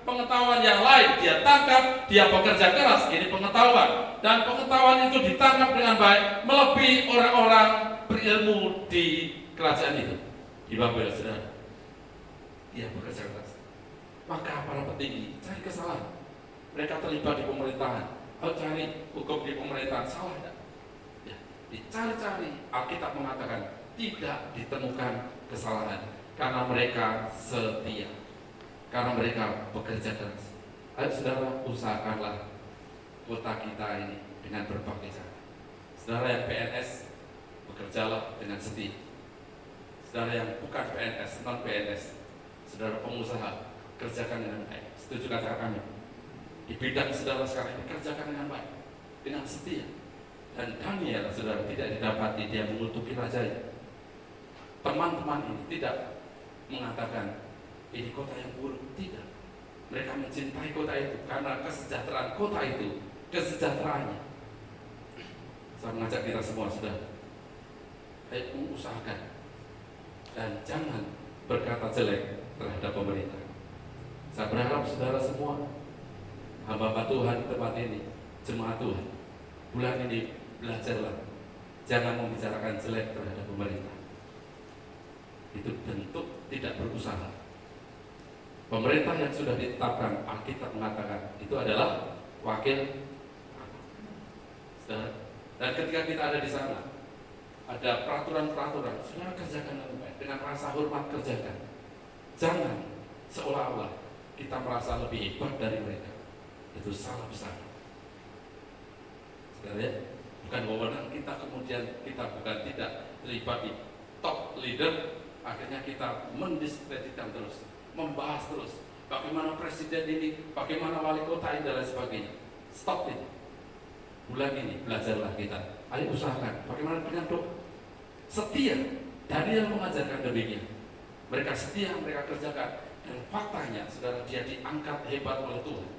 pengetahuan yang lain. Dia tangkap, dia bekerja keras, ini pengetahuan, dan pengetahuan itu ditangkap dengan baik, melebihi orang-orang berilmu di kerajaan itu, di Babel, saudara. Dia bekerja keras. Maka para petinggi cari kesalahan. Mereka terlibat di pemerintahan, cari hukum di pemerintahan, salah tidak? Ya, dicari-cari. Alkitab mengatakan tidak ditemukan kesalahan karena mereka setia, karena mereka bekerja keras. Ayo saudara, usahakanlah kota kita ini dengan berbagai cara. Saudara yang PNS, bekerjalah dengan setia. Saudara yang bukan PNS, non PNS, saudara pengusaha, kerjakan dengan baik. Setuju kata kami? Di bidang saudara sekarang ini kerjakan dengan baik, dengan setia. Dan Daniel, saudara, tidak didapati dia mengutuki rajanya. Teman-teman ini tidak mengatakan ini kota yang buruk, tidak. Mereka mencintai kota itu karena kesejahteraan kota itu, kesejahteraannya. Saya mengajak kita semua, saudara, ayo mengusahakan dan jangan berkata jelek terhadap pemerintah. Saya berharap saudara semua, hamba-hamba Tuhan di tempat ini, jemaat Tuhan, bulan ini belajarlah, jangan membicarakan jelek terhadap pemerintah. Itu bentuk tidak berusaha. Pemerintah yang sudah ditetapkan, Alkitab mengatakan itu adalah wakil. Dan ketika kita ada di sana, ada peraturan-peraturan, saudara kerjakan dengan baik, dengan rasa hormat kerjakan. Jangan seolah-olah kita merasa lebih hebat dari mereka. Itu salah besar. Saudara, ya? Bukan wewenang kita kemudian kita bukan tidak terlibat di top leader, akhirnya kita mendiskreditkan terus, membahas terus bagaimana presiden ini, bagaimana wali kota ini dan lain sebagainya. Stop ini. Bulan ini belajarlah kita. Ayo usahakan bagaimana dengan doa. Setia. Daniel mengajarkan demikian. Mereka setia, mereka kerjakan, dan faktanya, saudara, dia diangkat hebat oleh Tuhan.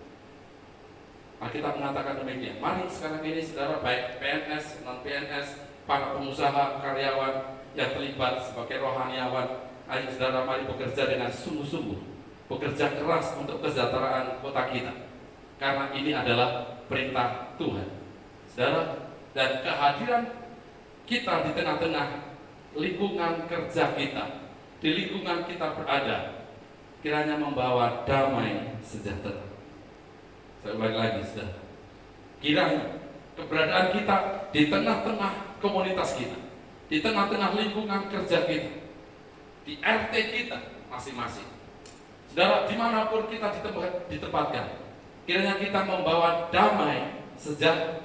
Alkitab mengatakan demikian. Mari sekarang ini, saudara, baik PNS, non PNS, para pengusaha, karyawan yang terlibat sebagai rohaniawan, ayo saudara, mari bekerja dengan sungguh-sungguh, bekerja keras untuk kesejahteraan kota kita, karena ini adalah perintah Tuhan, saudara. Dan kehadiran kita di tengah-tengah lingkungan kerja kita, di lingkungan kita berada, kiranya membawa damai sejahtera. Saya ulangi lagi, saudara. Kiranya keberadaan kita di tengah-tengah komunitas kita, di tengah-tengah lingkungan kerja kita, di RT kita masing-masing, saudara, dimanapun kita ditempatkan, kiranya kita membawa damai sejahtera.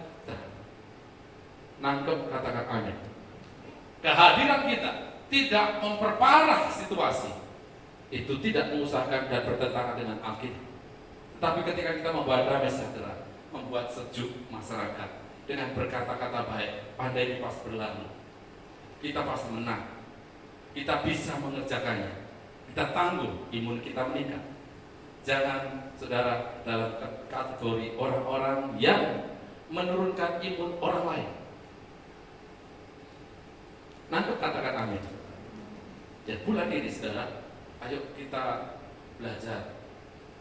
Nangkep, katakan amin. Kehadiran kita tidak memperparah situasi, itu tidak mengusahakan dan bertentangan dengan Alkitab. Tapi ketika kita membawa damai sejahtera, membuat sejuk masyarakat dengan berkata-kata baik, pandemi pas berlalu, kita pasti menang, kita bisa mengerjakannya, kita tangguh, imun kita meningkat. Jangan, saudara, dalam kategori orang-orang yang menurunkan imun orang lain. Nangkep, katakan amin. Dan bulan ini saudara, ayo kita belajar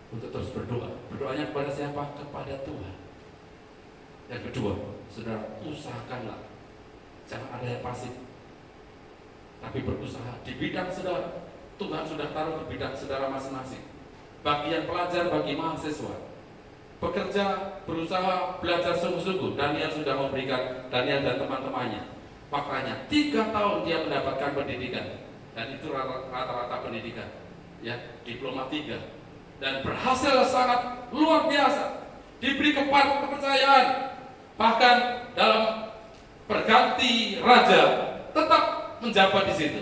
untuk terus berdoa. Berdoanya kepada siapa? Kepada Tuhan. Yang kedua, saudara, usahakanlah jangan ada yang pasif, tapi berusaha di bidang saudara. Tuhan sudah taruh di bidang saudara masing-masing. Bagi yang pelajar, bagi mahasiswa, bekerja, berusaha, belajar sungguh-sungguh. Daniel sudah memberikan, Daniel dan teman-temannya, makanya 3 tahun dia mendapatkan pendidikan, dan itu rata-rata pendidikan, ya, diploma 3, dan berhasil sangat luar biasa, diberi kepercayaan, bahkan dalam perganti raja tetap menjabat di situ,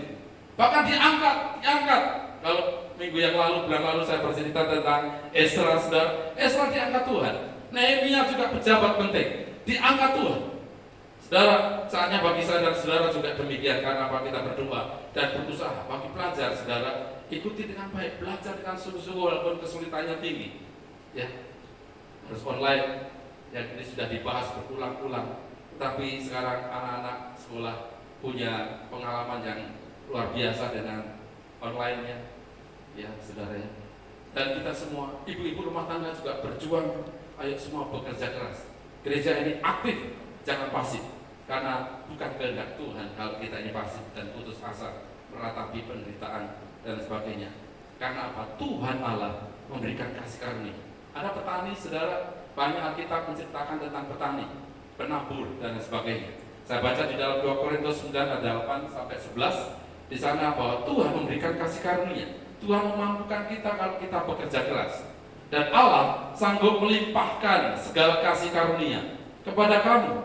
bahkan diangkat. Kalau minggu yang lalu, bulan lalu saya bercerita tentang Esra, saudara. Esra diangkat Tuhan. Nehemia juga pejabat penting, diangkat Tuhan. Saudara, saatnya bagi saya dan saudara juga demikian. Karena apa? Kita berdoa dan berusaha. Bagi pelajar, saudara, ikuti dengan baik, belajar dengan sungguh-sungguh walaupun kesulitannya tinggi. Ya, harus online. Ya, ini sudah dibahas berulang-ulang. Tapi sekarang anak-anak sekolah punya pengalaman yang luar biasa dengan online-nya. Ya, saudara ya. Dan kita semua, ibu-ibu rumah tangga juga berjuang. Ayo semua bekerja keras. Gereja ini aktif, jangan pasif. Karena bukan kehendak Tuhan kalau kita ini pasif dan putus asa meratapi penderitaan dan sebagainya. Karena apa? Tuhan Allah memberikan kasih karunia. Ada petani, saudara, banyak Alkitab menceritakan tentang petani, penabur dan sebagainya. Saya baca di dalam 2 Korintus 9 ayat 8 sampai 11, di sana bahwa Tuhan memberikan kasih karunia. Tuhan memampukan kita kalau kita bekerja keras. Dan Allah sanggup melimpahkan segala kasih karunia kepada kamu,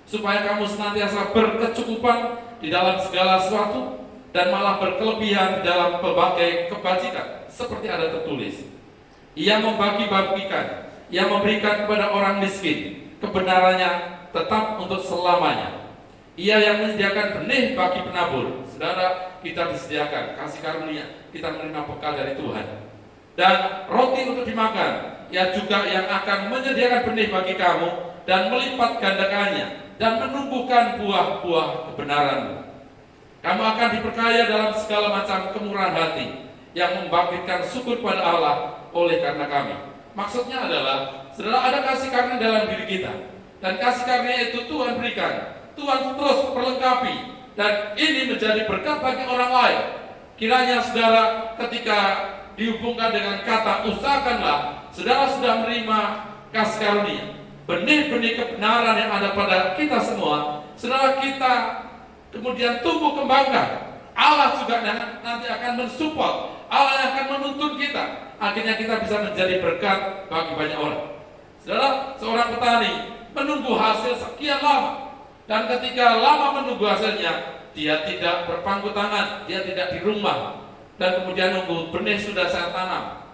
supaya kamu senantiasa berkecukupan di dalam segala sesuatu dan malah berkelebihan dalam berbagai kebajikan, seperti ada tertulis. Ia membagi-bagikan, ia memberikan kepada orang miskin, kebenarannya tetap untuk selamanya. Ia yang menyediakan benih bagi penabur. Saudara, kita disediakan kasih karunia, kita menerima bekal dari Tuhan. Dan roti untuk dimakan, ia juga yang akan menyediakan benih bagi kamu dan melipat gandakannya dan menumbuhkan buah-buah kebenaranmu. Kamu akan diperkaya dalam segala macam kemurahan hati yang membangkitkan syukur pada Allah oleh karena kami. Maksudnya adalah, saudara, ada kasih karunia dalam diri kita, dan kasih karunia itu Tuhan berikan, Tuhan terus perlengkapi, dan ini menjadi berkat bagi orang lain. Kiranya saudara, ketika dihubungkan dengan kata usahakanlah, saudara sudah menerima kasih karunia, benih-benih kebenaran yang ada pada kita semua. Saudara, kita kemudian tumbuh kembangkan. Allah juga nanti akan mensupport, Allah yang akan menuntun kita. Akhirnya kita bisa menjadi berkat bagi banyak orang. Saudara, seorang petani menunggu hasil sekian lama, dan ketika lama menunggu hasilnya, dia tidak berpangku tangan, dia tidak di rumah, dan kemudian nunggu benih sudah saya tanam,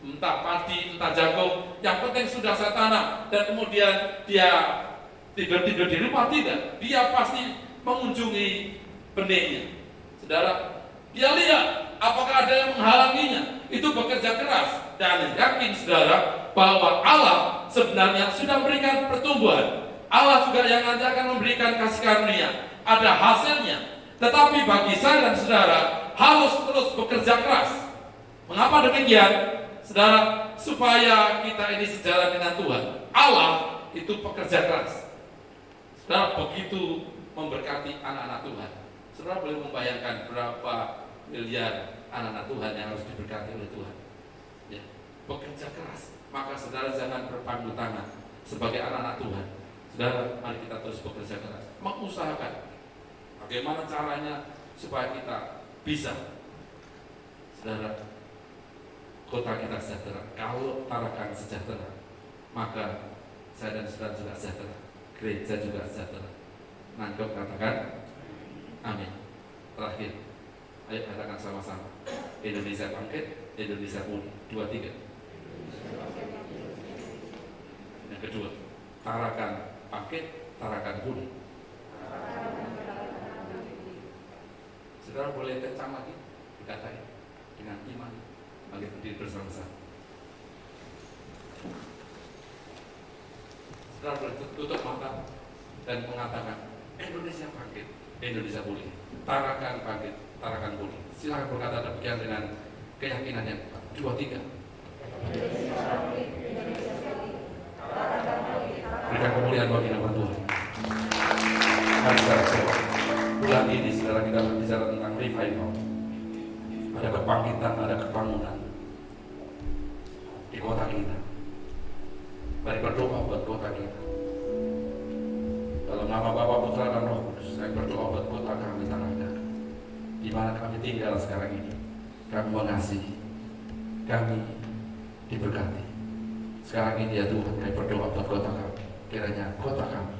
entah padi, entah jagung, yang penting sudah saya tanam, dan kemudian dia tidur-tidur di rumah. Tidak, dia pasti mengunjungi benihnya. Saudara, dia lihat apakah ada yang menghalanginya. Itu bekerja keras dan yakin, saudara, bahwa Allah sebenarnya sudah memberikan pertumbuhan. Allah juga yang nanti akan memberikan kasih karunia, ada hasilnya. Tetapi bagi saya dan saudara harus terus bekerja keras. Mengapa demikian? Saudara, supaya kita ini sejalan dengan Tuhan. Allah itu pekerja keras. Saudara, begitu memberkati anak-anak Tuhan. Saudara boleh membayangkan berapa miliar anak-anak Tuhan yang harus diberkati oleh Tuhan. Ya, bekerja keras. Maka saudara jangan berpangku tangan sebagai anak-anak Tuhan. Saudara, mari kita terus bekerja keras, mengusahakan bagaimana caranya supaya kita bisa, saudara, kota kita sejahtera. Kalau Tarakan sejahtera, maka saya dan saudara juga sejahtera, gereja juga sejahtera. Nangkep, katakan amin. Terakhir, ayo katakan sama-sama, Indonesia bangkit, Indonesia pulih. 2, 3. Yang kedua, Tarakan bangkit, Tarakan pulih. Saudara boleh kencang lagi dikatain dengan iman. Mari berdiri bersama-sama. Saudara boleh tutup mata dan mengatakan, Indonesia bangkit, Indonesia pulih. Tarakan bangkit, Tarakan pulih. Silakan berkata demikian dengan keyakinan yang kuat. 2, 3. Berikan kemuliaan bagi nama Tuhan. Mari saudara berdoa. Bulan ini saudara kita berbicara tentang revival. Ada kebangkitan, ada kebangunan di kota kita. Mari berdoa buat kota kita. Dalam nama Bapa, Putra, dan Roh Kudus, saya berdoa buat kota kami Tarakan, di mana kami tinggal sekarang ini. Kami mengasihi, kami diberkati. Sekarang ini ya Tuhan, kami berdoa buat kota kami. Kiranya kota kami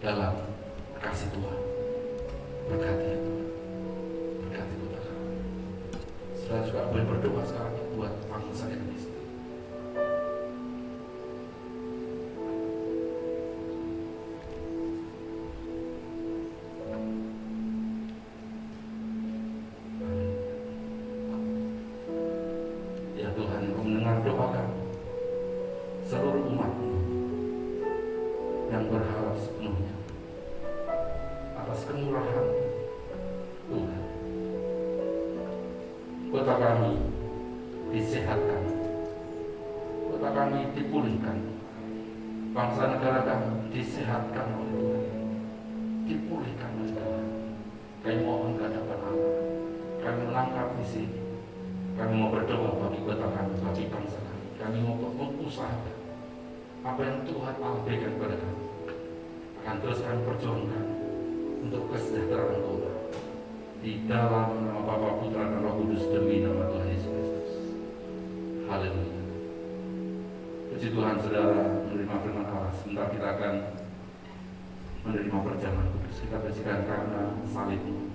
dalam kasih Tuhan. Berkati ya Tuhan, berkati kota kami. Saudara juga boleh berdoa sekarang ini buat bangsa Indonesia. Ya Tuhan, Engkau mendengar doa kami, seluruh umat yang berharap sepenuhnya atas kemurahan Tuhan. Kota kami disehatkan, kota kami dipulihkan, bangsa negara kami disehatkan oleh Tuhan, dipulihkan oleh Tuhan. Kami mohon kehadapan Allah, kami menangkap di sini. Kami mau berdoa bagi kota kami, bagi bangsa kami. Kami mau berusaha apa yang Tuhan Allah berikan kepada kami. Akan terus kami perjuangkan untuk kesejahteraan kota. Di dalam nama Bapa, Putra, dan Roh Kudus, demi nama Tuhan Yesus Kristus. Haleluya. Puji Tuhan, saudara, menerima firman Allah. Sebentar kita akan menerima perjamuan kudus. Kita bersihkan karena salib-Mu.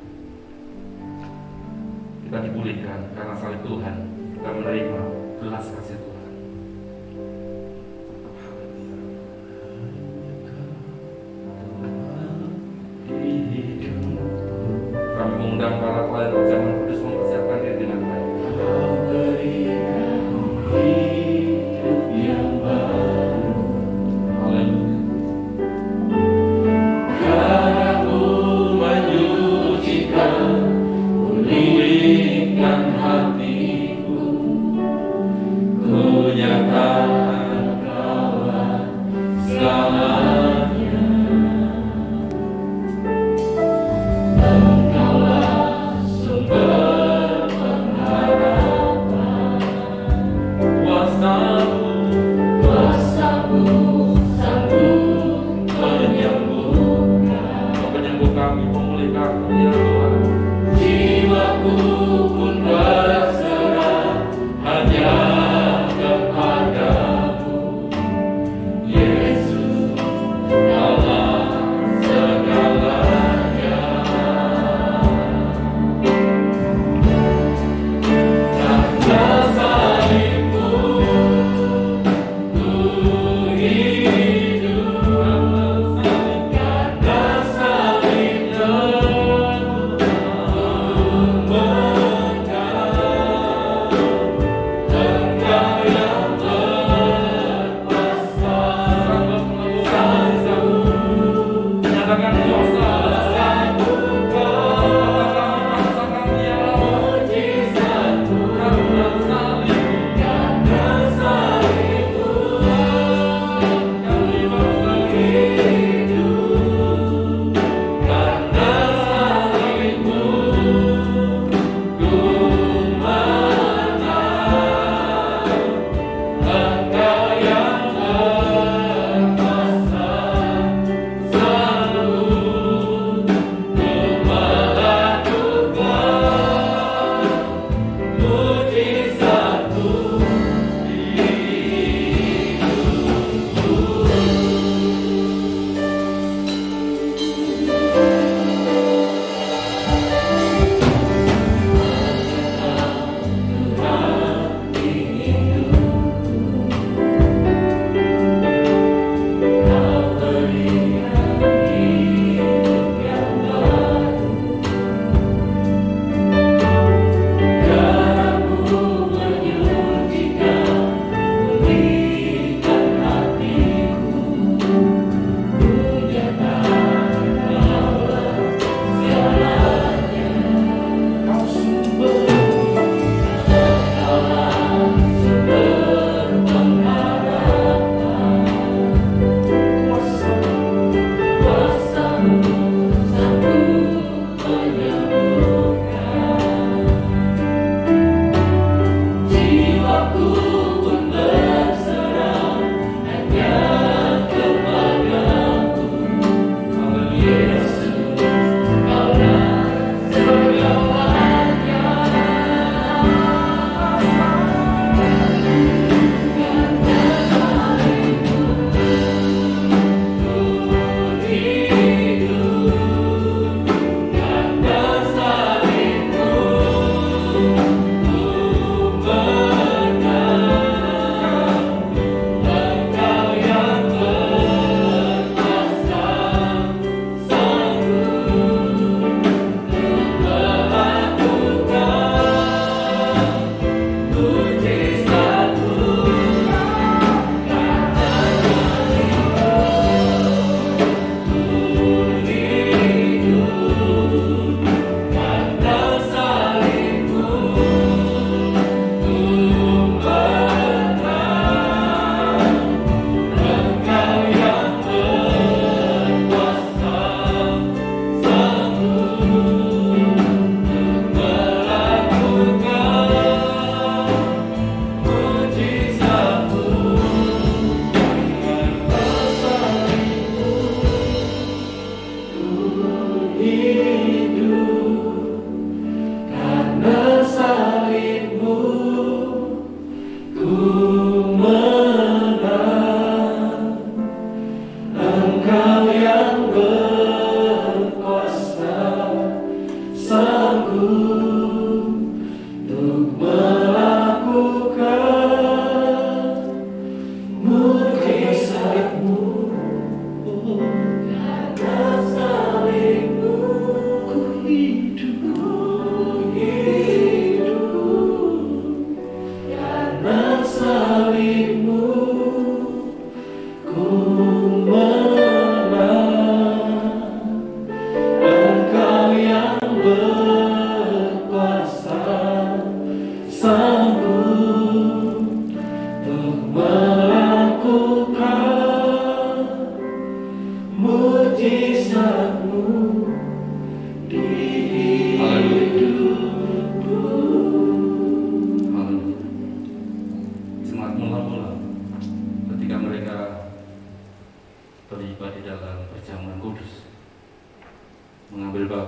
Kita dipulihkan karena salib Tuhan. Kita menerima belas kasih Tuhan. Kami mengundang para pelayan perjamuan kudus mempersiapkan diri dengan baik. Engkaulah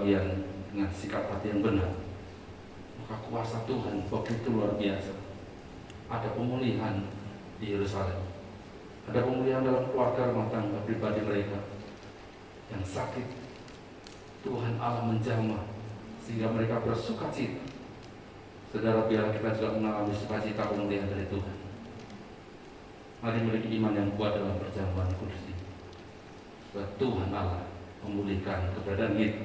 bagian dengan sikap hati yang benar, maka kuasa Tuhan begitu luar biasa. Ada pemulihan di Yerusalem, ada pemulihan dalam keluarga rumah tangga pribadi mereka yang sakit. Tuhan Allah menjamah sehingga mereka bersuka cita. Saudara, biar kita juga mengalami sukacita pemulihan dari Tuhan. Mari memiliki iman yang kuat dalam perjamuan kudus ini. Sebab Tuhan Allah memulihkan keberadaan kita.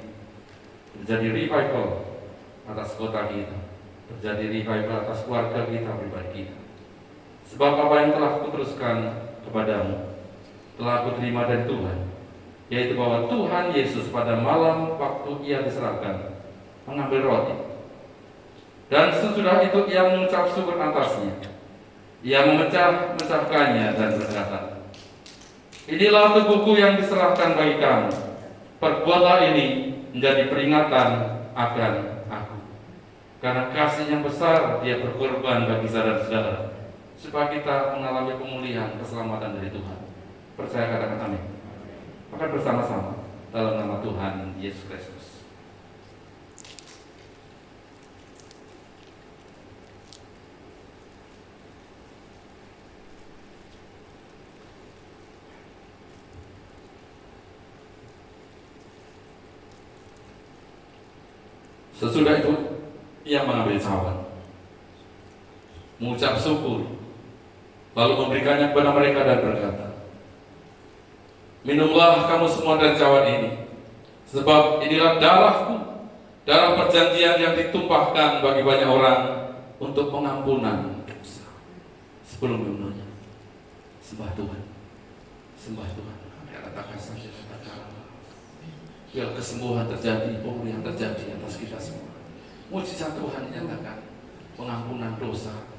Terjadi revival atas kota kita, terjadi revival atas keluarga kita, pribadi kita. Sebab apa yang telah kuteruskan kepadamu telah aku terima dari Tuhan, yaitu bahwa Tuhan Yesus pada malam waktu ia diserahkan mengambil roti, dan sesudah itu ia mengucap syukur atasnya. Ia memecahkannya dan berkata, "Inilah tubuhku yang diserahkan bagi kamu. Perbuatlah ini menjadi peringatan akan aku." Karena kasih yang besar dia berkorban bagi saudara-saudara, supaya kita mengalami pemulihan keselamatan dari Tuhan. Percaya, katakan amin. Maka bersama-sama dalam nama Tuhan Yesus Kristus. Sesudah itu ia mengambil cawan, mengucap syukur, lalu memberikannya kepada mereka dan berkata, "Minumlah kamu semua dari cawan ini, sebab inilah darahku, darah perjanjian yang ditumpahkan bagi banyak orang untuk pengampunan dosa." Sebelum minumnya, sembah Tuhan, sembah Tuhan. Katakan saja, biar kesembuhan terjadi, pemulihan terjadi atas kita semua. Mujizat Tuhan dinyatakan, pengampunan dosa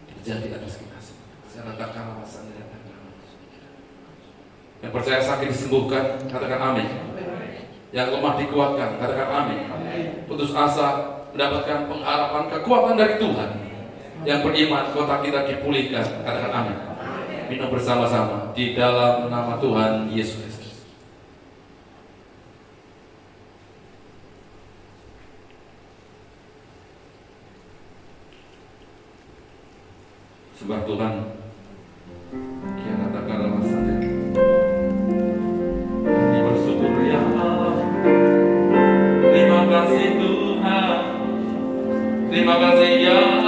terjadi atas kita semua. Saya katakan alasan dinyatakan. Yang percaya sakit disembuhkan, katakan amin. Yang lemah dikuatkan, katakan amin. Putus asa mendapatkan pengharapan kekuatan dari Tuhan. Yang beriman kota kita dipulihkan, katakan amin. Minum bersama-sama di dalam nama Tuhan Yesus Kristus. Sembah Tuhan. Kita katakan alasannya. Kita bersyukur ya Allah. Terima kasih Tuhan. Terima kasih ya Allah.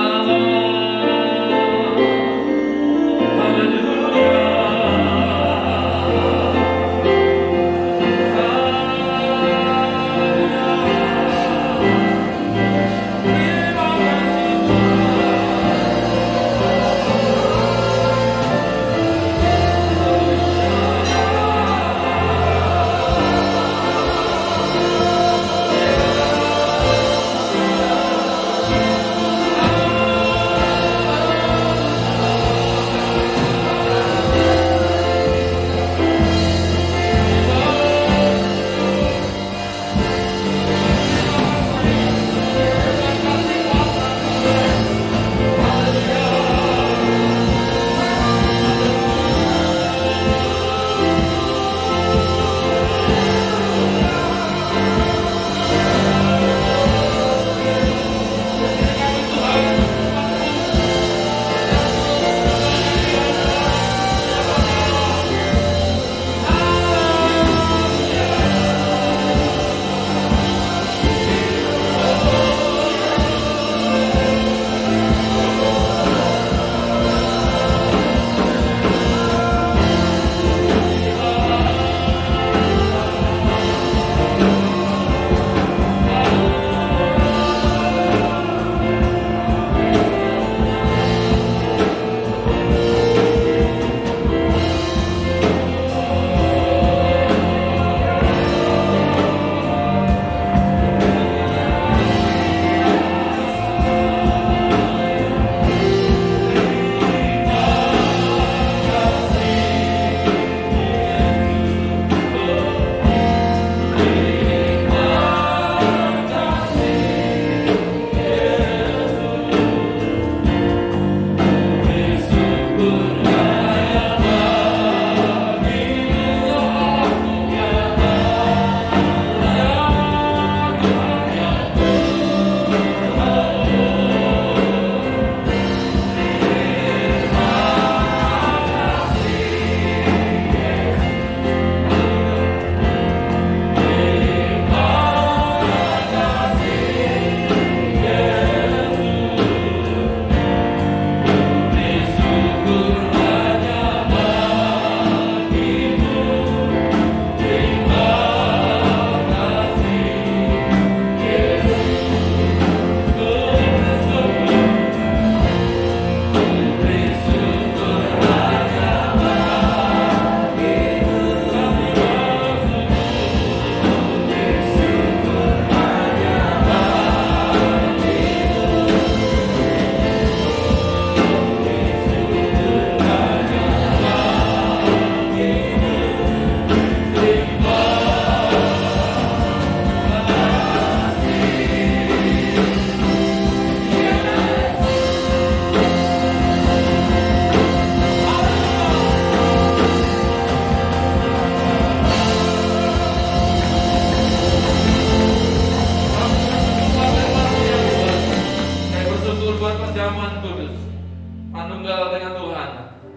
tunggal dengan Tuhan,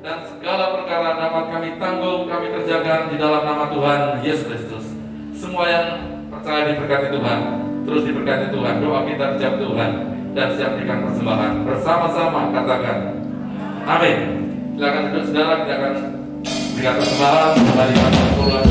dan segala perkara dapat kami tanggung, kami kerjakan di dalam nama Tuhan Yesus Kristus. Semua yang percaya diberkati Tuhan, terus diberkati Tuhan. Doa kita dijawab Tuhan, dan siap berikan persembahan. Bersama-sama katakan amin. Silakan duduk saudara, kita akan berikan persembahan kembali pada Tuhan.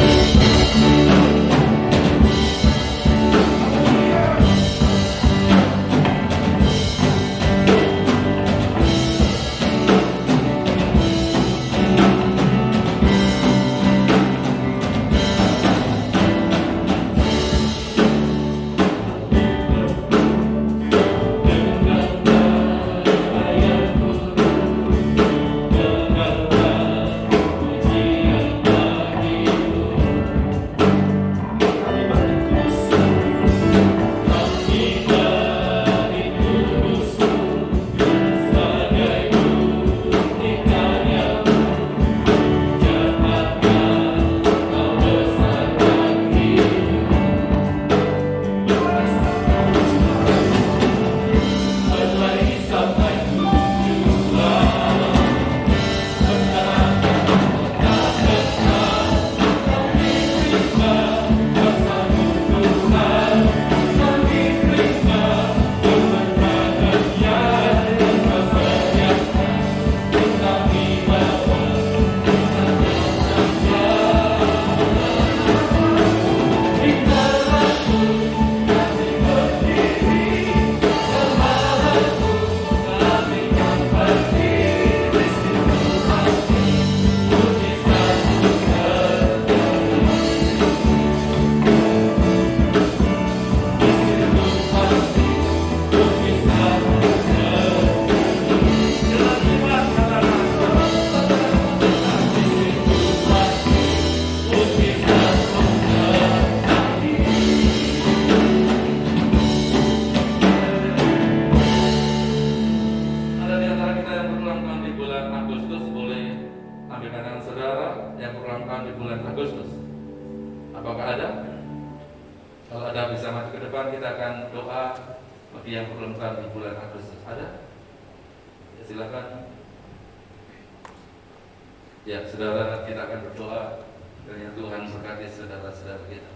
Ya, saudara, kita akan berdoa kiranya Tuhan berkati saudara-saudara kita.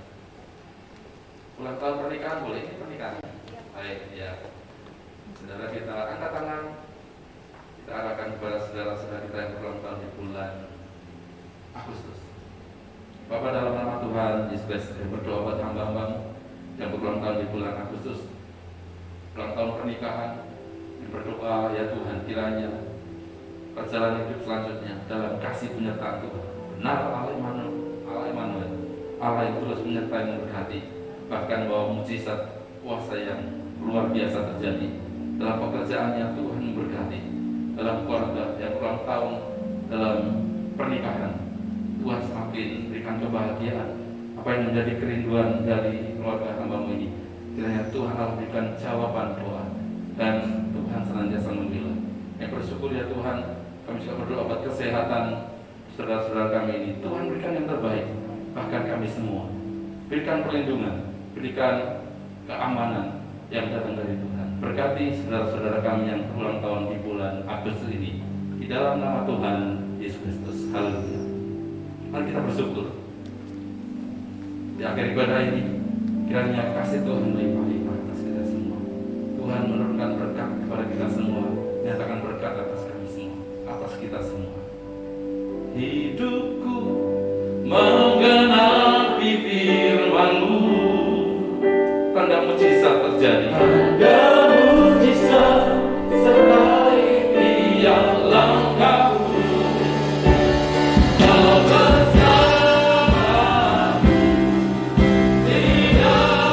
Ulang tahun pernikahan boleh? Ini pernikahan. Baik, ya. Saudara kita angkat tangan. Kita arahkan kepada saudara-saudara kita yang berulang tahun di bulan Agustus. Bapa, dalam nama Tuhan Yesus Kristus, berdoa buat hamba-hambamu yang berulang tahun di bulan Agustus, ulang tahun pernikahan. Berdoa ya Tuhan, kiranya perjalanan hidup selanjutnya dalam kasih penyertaan Tuhan. Benar Allah Immanuel, Allah yang terus menyertai memberkati, bahkan bahwa mujizat kuasa yang luar biasa terjadi dalam pekerjaannya. Tuhan memberkati dalam keluarga yang ulang tahun, dalam pernikahan. Tuhan semakin berikan kebahagiaan, apa yang menjadi kerinduan dari keluarga hamba-Mu ini. Kiranya Tuhan Allah berikan jawaban doa, dan Tuhan senantiasa membela. Yang bersyukur ya Tuhan, kami juga berdoa buat kesehatan saudara-saudara kami ini. Tuhan berikan yang terbaik, bahkan kami semua. Berikan perlindungan, berikan keamanan yang datang dari Tuhan. Berkati saudara-saudara kami yang berulang tahun di bulan Agustus ini, di dalam nama Tuhan Yesus Kristus. Haleluya. Mari kita bersyukur. Di akhir ibadah ini, kiranya kasih Tuhan melimpah-limpah atas kita semua. Tuhan menurunkan berkat kepada kita semua, nyatakan berkat atas kami semua, atas kita semua. Hidupku menggenapi firman-Mu, tanda mujizat terjadi. Tanda mujizat sertai tiap langkahku. Kau bersama di dalamku, mengikuti hidupku.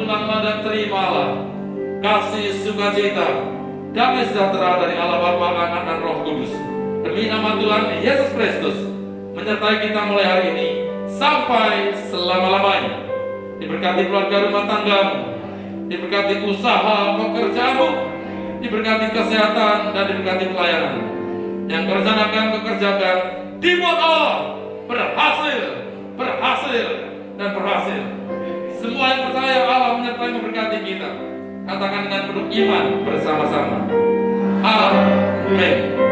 penolonglah dan terimalah kasih sukacita, damai sejahtera dari Allah Bapa, Anak dan Roh Kudus. Demi nama Tuhan Yesus Kristus, menyertai kita mulai hari ini sampai selama-lamanya. Diberkati keluarga rumah tanggamu, diberkati usaha pekerjaanmu, diberkati kesehatan dan diberkati pelayanan. Yang merencanakan pekerjaan dibuat Allah berhasil, dan berhasil. Semua yang percaya Allah menyertai memberkati kita. Katakan dengan penuh iman bersama-sama. Amin.